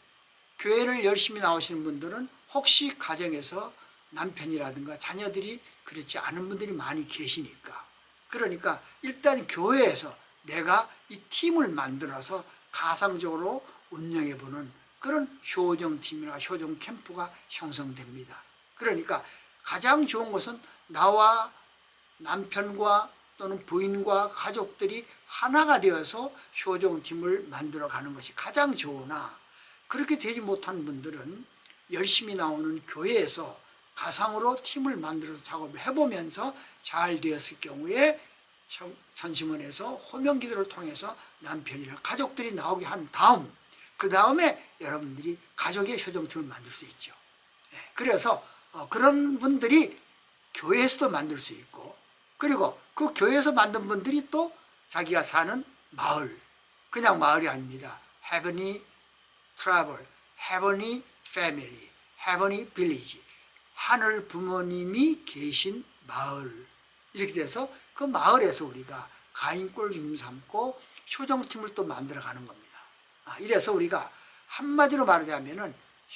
교회를 열심히 나오시는 분들은 혹시 가정에서 남편이라든가 자녀들이 그렇지 않은 분들이 많이 계시니까, 그러니까 일단 교회에서 내가 이 팀을 만들어서 가상적으로 운영해보는 그런 효정팀이나 효정 캠프가 형성됩니다. 그러니까 가장 좋은 것은 나와 남편과 또는 부인과 가족들이 하나가 되어서 효정팀을 만들어가는 것이 가장 좋으나, 그렇게 되지 못한 분들은 열심히 나오는 교회에서 가상으로 팀을 만들어서 작업을 해보면서 잘 되었을 경우에 천심원에서 호명기도를 통해서 남편이나 가족들이 나오게 한 다음, 그 다음에 여러분들이 가족의 효정팀을 만들 수 있죠. 그래서 그런 분들이 교회에서도 만들 수 있고, 그리고 그 교회에서 만든 분들이 또 자기가 사는 마을, 그냥 마을이 아닙니다. Heavenly Travel, Heavenly Family, Heavenly Village, 하늘 부모님이 계신 마을, 이렇게 돼서 그 마을에서 우리가 가인골을 중심 삼고 효정팀을 또 만들어가는 겁니다. 이래서 우리가 한마디로 말하자면은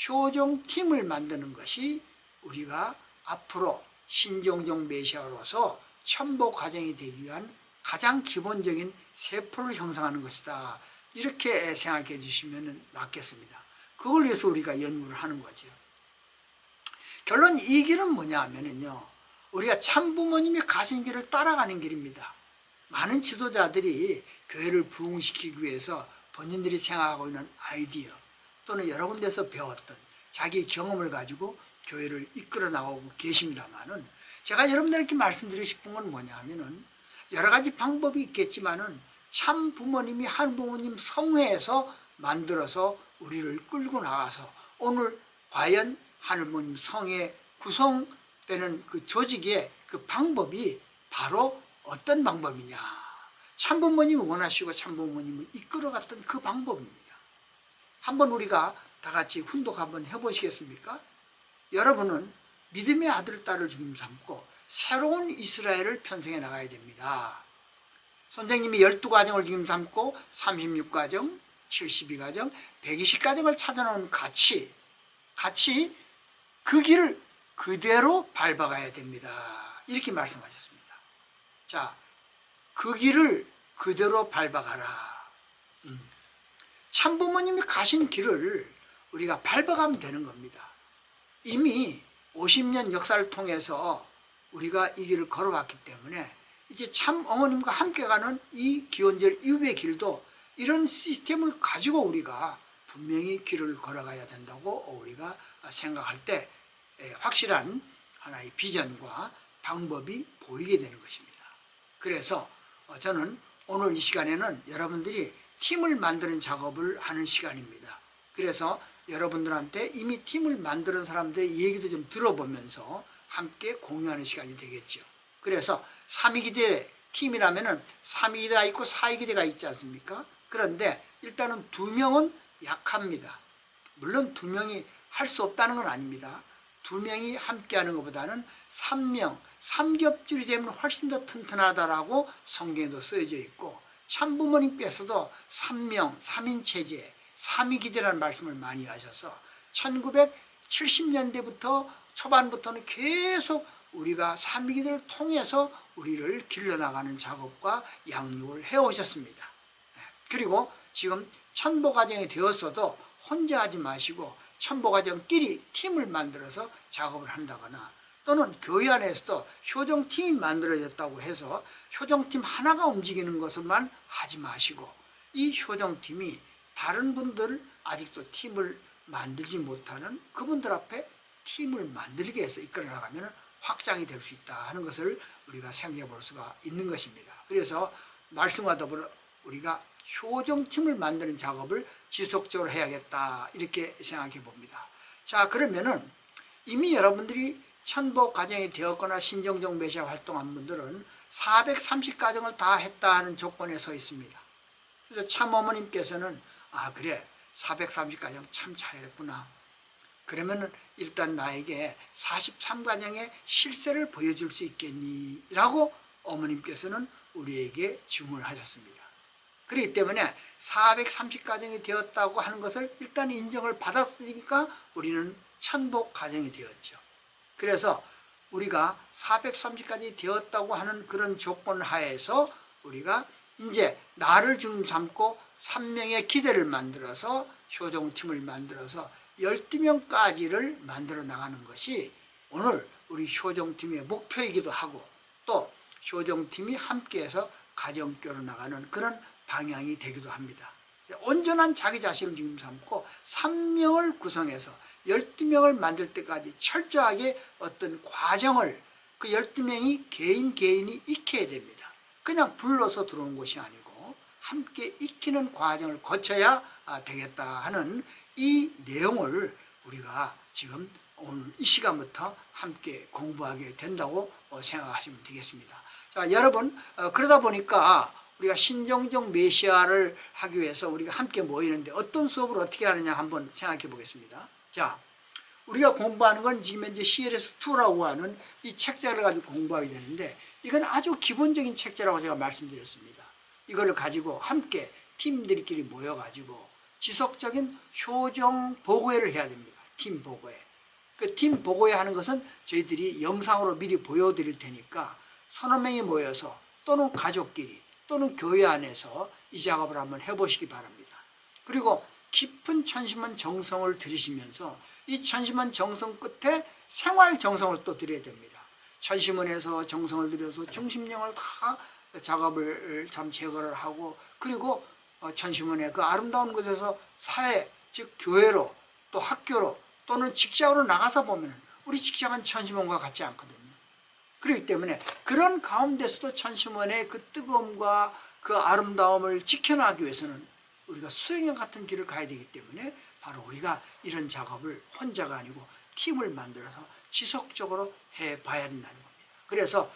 효정팀을 만드는 것이 우리가 앞으로 신정종 메시아로서 천복 과정이 되기 위한 가장 기본적인 세포를 형성하는 것이다. 이렇게 생각해 주시면 맞겠습니다. 그걸 위해서 우리가 연구를 하는 거죠. 결론 이 길은 뭐냐 하면은요, 우리가 참부모님이 가신 길을 따라가는 길입니다. 많은 지도자들이 교회를 부흥시키기 위해서 본인들이 생각하고 있는 아이디어 또는 여러 군데서 배웠던 자기 경험을 가지고 교회를 이끌어 나가고 계십니다만은, 제가 여러분들께 말씀드리고 싶은 건 뭐냐 하면은, 여러 가지 방법이 있겠지만은 참 부모님이 한 부모님 성회에서 만들어서 우리를 끌고 나가서 오늘 과연 하늘부모님 성회 구성되는 그 조직의 그 방법이 바로 어떤 방법이냐, 참부모님이 원하시고 참부모님을 이끌어갔던 그 방법입니다. 한번 우리가 다 같이 훈독 한번 해보시겠습니까? 여러분은 믿음의 아들, 딸을 중심 삼고 새로운 이스라엘을 편성해 나가야 됩니다. 선생님이 12과정을 중심 삼고 36과정, 72과정, 120과정을 찾아놓은 같이 그 길을 그대로 밟아가야 됩니다. 이렇게 말씀하셨습니다. 자, 그 길을 그대로 밟아가라. 참부모님이 가신 길을 우리가 밟아가면 되는 겁니다. 이미 50년 역사를 통해서 우리가 이 길을 걸어왔기 때문에 이제 참 어머님과 함께 가는 이 기원절 이후의 길도 이런 시스템을 가지고 우리가 분명히 길을 걸어가야 된다고 우리가 생각할 때 확실한 하나의 비전과 방법이 보이게 되는 것입니다. 그래서 저는 오늘 이 시간에는 여러분들이 팀을 만드는 작업을 하는 시간입니다. 그래서 여러분들한테 이미 팀을 만드는 사람들의 얘기도 좀 들어보면서 함께 공유하는 시간이 되겠죠. 그래서 3위기대 팀이라면은 3위기대가 있고 4위기대가 있지 않습니까? 그런데 일단은 2명은 약합니다. 물론 2명이 할 수 없다는 건 아닙니다. 2명이 함께 하는 것보다는 3명, 3겹줄이 되면 훨씬 더 튼튼하다라고 성경에도 쓰여져 있고, 참부모님께서도 3명, 3인 체제, 3위기대라는 말씀을 많이 하셔서 1970년대부터 초반부터는 계속 우리가 3위기대를 통해서 우리를 길러나가는 작업과 양육을 해오셨습니다. 그리고 지금 천보과정이 되었어도 혼자 하지 마시고 천보과정끼리 팀을 만들어서 작업을 한다거나, 또는 교회 안에서도 효정팀이 만들어졌다고 해서 효정팀 하나가 움직이는 것을만 하지 마시고, 이 효정팀이 다른 분들 아직도 팀을 만들지 못하는 그분들 앞에 팀을 만들기 위해서 이끌어 나가면 확장이 될 수 있다 하는 것을 우리가 생각해 볼 수가 있는 것입니다. 그래서 말씀과 더불어 우리가 효정팀을 만드는 작업을 지속적으로 해야겠다, 이렇게 생각해 봅니다. 자, 그러면은 이미 여러분들이 천복 과정이 되었거나 신정종 메시아 활동한 분들은 430과정을 다 했다 하는 조건에 서 있습니다. 그래서 참어머님께서는 그래, 430과정 참 잘했구나. 그러면은 일단 나에게 43과정의 실세를 보여줄 수 있겠니? 라고 어머님께서는 우리에게 주문을 하셨습니다. 그렇기 때문에 430과정이 되었다고 하는 것을 일단 인정을 받았으니까 우리는 천복 과정이 되었죠. 그래서 우리가 430까지 되었다고 하는 그런 조건 하에서 우리가 이제 나를 중심 삼고 3명의 기대를 만들어서 효정팀을 만들어서 12명까지를 만들어 나가는 것이 오늘 우리 효정팀의 목표이기도 하고, 또 효정팀이 함께해서 가정교로 나가는 그런 방향이 되기도 합니다. 온전한 자기 자신을 중심 삼고 3명을 구성해서 12명을 만들 때까지 철저하게 어떤 과정을 그 12명이 개인이 익혀야 됩니다. 그냥 불러서 들어온 것이 아니고 함께 익히는 과정을 거쳐야 되겠다 하는 이 내용을 우리가 지금 오늘 이 시간부터 함께 공부하게 된다고 생각하시면 되겠습니다. 자, 여러분, 그러다 보니까 우리가 신정종 메시아를 하기 위해서 우리가 함께 모이는데 어떤 수업을 어떻게 하느냐 한번 생각해 보겠습니다. 자, 우리가 공부하는 건 지금 현재 CLS2라고 하는 이 책자를 가지고 공부하게 되는데 이건 아주 기본적인 책자라고 제가 말씀드렸습니다. 이걸 가지고 함께 팀들끼리 모여가지고 지속적인 효정 보고회를 해야 됩니다. 팀 보고회. 그 팀 보고회 하는 것은 저희들이 영상으로 미리 보여드릴 테니까 서너 명이 모여서 또는 가족끼리 또는 교회 안에서 이 작업을 한번 해보시기 바랍니다. 그리고 깊은 천심원 정성을 들이시면서 이 천심원 정성 끝에 생활 정성을 또 드려야 됩니다. 천심원에서 정성을 들여서 중심령을 다 작업을 참 제거를 하고 그리고 천심원의 그 아름다운 곳에서 사회 즉 교회로 또 학교로 또는 직장으로 나가서 보면 우리 직장은 천심원과 같지 않거든요. 그렇기 때문에 그런 가운데서도 천심원의 그 뜨거움과 그 아름다움을 지켜나가기 위해서는 우리가 수행과 같은 길을 가야 되기 때문에 바로 우리가 이런 작업을 혼자가 아니고 팀을 만들어서 지속적으로 해봐야 된다는 겁니다. 그래서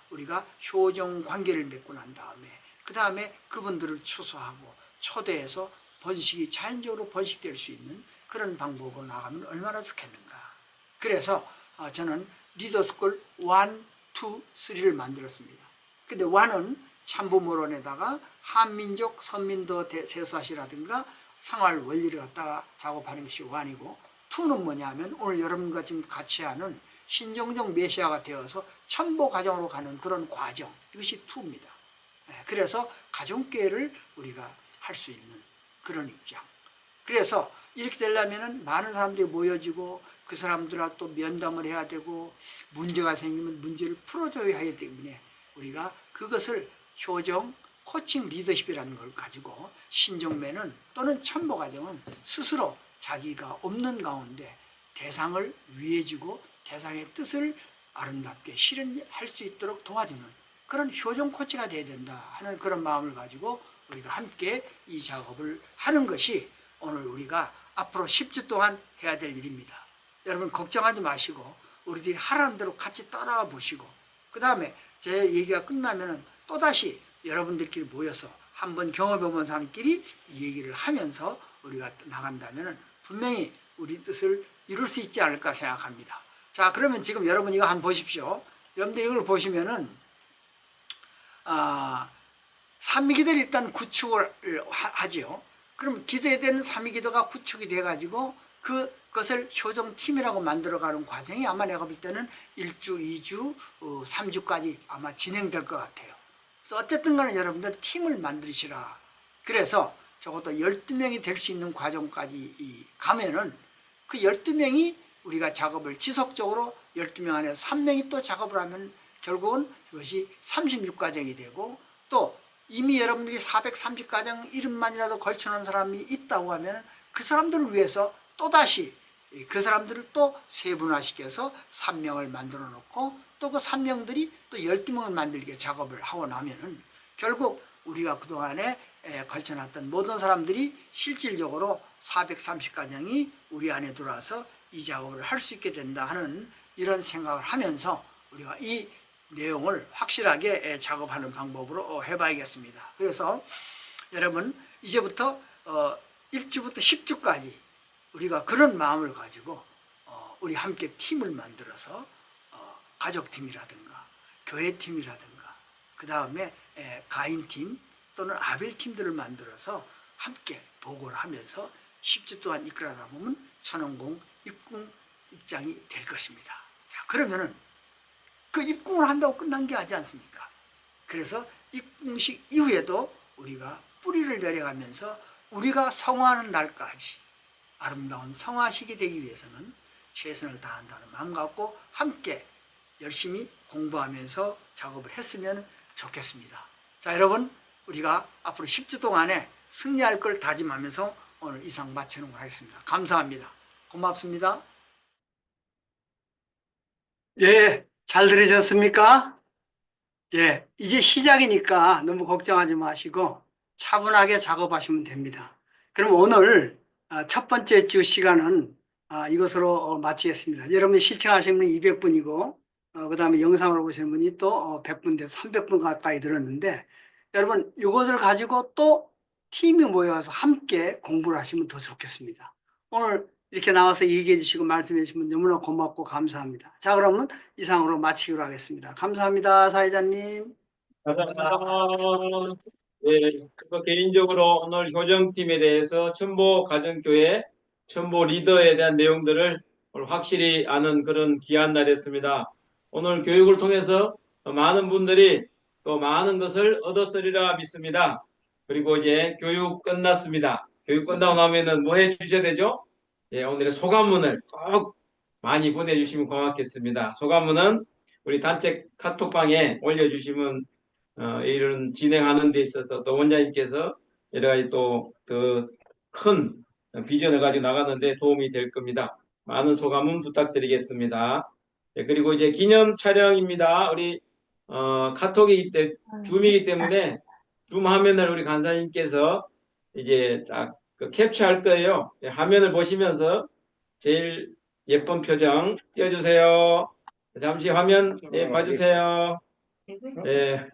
우리가 효정 관계를 맺고 난 다음에 그 다음에 그분들을 추수하고 초대해서 번식이 자연적으로 번식될 수 있는 그런 방법으로 나가면 얼마나 좋겠는가. 그래서 저는 리더스쿨 1, 2, 3를 만들었습니다. 근데 1은 참부모론에다가 한민족 선민도 세사시라든가 생활 원리를 갖다가 작업하는 것이 1이고 2는 뭐냐면 오늘 여러분과 지금 같이 하는 신정적 메시아가 되어서 천보 가정으로 가는 그런 과정, 이것이 2입니다. 그래서 가정교회를 우리가 할 수 있는 그런 입장. 그래서 이렇게 되려면 많은 사람들이 모여지고 그 사람들과 또 면담을 해야 되고 문제가 생기면 문제를 풀어줘야 하기 때문에 우리가 그것을 효정, 코칭 리더십이라는 걸 가지고 신정매는 또는 천보가정은 스스로 자기가 없는 가운데 대상을 위해주고 대상의 뜻을 아름답게 실현할 수 있도록 도와주는 그런 효정 코치가 돼야 된다 하는 그런 마음을 가지고 우리가 함께 이 작업을 하는 것이 오늘 우리가 앞으로 10주 동안 해야 될 일입니다. 여러분 걱정하지 마시고 우리들이 하라는 대로 같이 따라와 보시고 그 다음에 제 얘기가 끝나면은 또다시 여러분들끼리 모여서 한번 경험해본 사람끼리 이 얘기를 하면서 우리가 나간다면은 분명히 우리 뜻을 이룰 수 있지 않을까 생각합니다. 자, 그러면 지금 여러분 이거 한번 보십시오. 여러분들 이걸 보시면은 삼위기도를 일단 구축을 하지요. 그럼 기도되는 삼위기도가 구축이 돼가지고 그것을 효정팀이라고 만들어가는 과정이 아마 내가 볼 때는 1주, 2주, 3주까지 아마 진행될 것 같아요. 그래서 어쨌든 간에 여러분들 팀을 만드시라. 그래서 적어도 12명이 될 수 있는 과정까지 가면은 그 12명이 우리가 작업을 지속적으로 12명 안에서 3명이 또 작업을 하면 결국은 이것이 36과정이 되고 또 이미 여러분들이 430과정 이름만이라도 걸쳐놓은 사람이 있다고 하면 그 사람들을 위해서 또다시 그 사람들을 또 세분화시켜서 3명을 만들어 놓고 또 그 3명들이 또 12명을 만들게 작업을 하고 나면은 결국 우리가 그동안에 걸쳐놨던 모든 사람들이 실질적으로 430과정이 우리 안에 들어와서 이 작업을 할 수 있게 된다 하는 이런 생각을 하면서 우리가 이 내용을 확실하게 작업하는 방법으로 해봐야겠습니다. 그래서 여러분 이제부터 1주부터 10주까지 우리가 그런 마음을 가지고 우리 함께 팀을 만들어서 가족팀이라든가 교회팀이라든가 그 다음에 가인팀 또는 아벨팀들을 만들어서 함께 보고를 하면서 10주 동안 이끌어가다 보면 천원공 입장이 될 것입니다. 자, 그러면은 그 입궁을 한다고 끝난 게 아니지 않습니까? 그래서 입궁식 이후에도 우리가 뿌리를 내려가면서 우리가 성화하는 날까지 아름다운 성화식이 되기 위해서는 최선을 다한다는 마음 갖고 함께 열심히 공부하면서 작업을 했으면 좋겠습니다. 자, 여러분 우리가 앞으로 10주 동안에 승리할 걸 다짐하면서 오늘 이상 마치는 걸 하겠습니다. 감사합니다. 고맙습니다. 예, 잘 들으셨습니까? 예, 이제 시작이니까 너무 걱정하지 마시고 차분하게 작업하시면 됩니다. 그럼 오늘 첫 번째 주 시간은 이것으로 마치겠습니다. 여러분이 시청하시는 분이 200분이고 그 다음에 영상으로 보시는 분이 또 100분 돼서 300분 가까이 들었는데 여러분 이것을 가지고 또 팀이 모여서 함께 공부를 하시면 더 좋겠습니다. 오늘 이렇게 나와서 얘기해 주시고 말씀해 주시면 너무나 고맙고 감사합니다. 자, 그러면 이상으로 마치기로 하겠습니다. 감사합니다, 사회자님. 감사합니다. 예, 그리고 개인적으로 오늘 교정팀에 대해서 첨보 가정교회, 첨보 리더에 대한 내용들을 오늘 확실히 아는 그런 귀한 날이었습니다. 오늘 교육을 통해서 많은 분들이 또 많은 것을 얻었으리라 믿습니다. 그리고 이제 교육 끝났습니다. 교육 끝나고 나면은 뭐 해 주셔야 되죠? 예, 오늘의 소감문을 꼭 많이 보내주시면 고맙겠습니다. 소감문은 우리 단체 카톡방에 올려주시면 이런 진행하는 데 있어서 또 원장님께서 여러 가지 또 그 큰 비전을 가지고 나가는데 도움이 될 겁니다. 많은 소감은 부탁드리겠습니다. 예, 그리고 이제 기념 촬영입니다. 우리 카톡이기 때문에 줌이기 때문에 줌 화면을 우리 간사님께서 이제 딱 그 캡처할 거예요. 예, 화면을 보시면서 제일 예쁜 표정 띄워주세요. 잠시 화면 봐주세요. 예.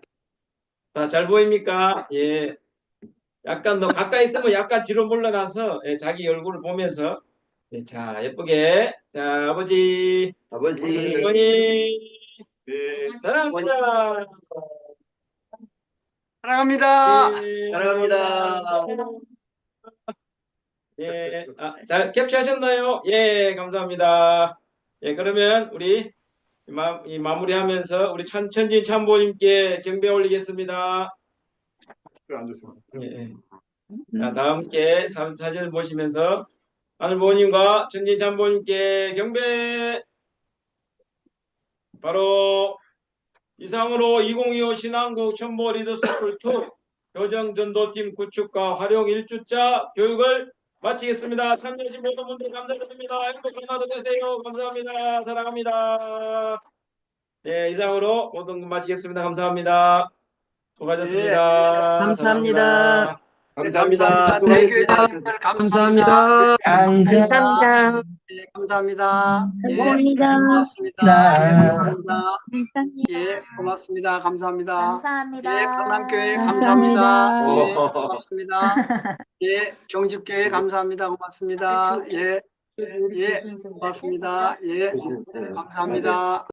잘 보입니까? 예. 약간 더 가까이 있으면 약간 뒤로 물러나서 예, 자기 얼굴을 보면서 예, 자 예쁘게 자 아버지 어머니 사랑합니다. 사랑합니다. 사랑합니다. 예, 잘 캡처하셨나요? 예, 감사합니다. 예, 그러면 우리 이 마무리하면서 우리 천진 참모님께 경배 올리겠습니다. 예. 자, 다 함께 사진을 보시면서 하늘 부모님과 천진 참모님께 경배. 바로 이상으로 2025 신한국 첨보 리더스쿨 2 교정 전도팀 구축과 활용 1주차 교육을 마치겠습니다. 참여해주신 모든 분들 감사드립니다. 행복한 하루 되세요. 감사합니다. 사랑합니다. 네, 이상으로 모든 것 마치겠습니다. 감사합니다. 수고하셨습니다. 감사합니다. 감사합니다. 감사합니다. 감사합니다. 감사합니다. 예, 감사합니다. 예, 감사합니다. 고맙습니다. 예, 감사합니다. 예, 고맙습니다. 감사합니다. 감사합니다. 예, 강남교회 감사합니다. 감사합니다. 예, 고맙습니다. 예, 경주교회 감사합니다. 고맙습니다. 예, 예, 고맙습니다. 예, 감사합니다.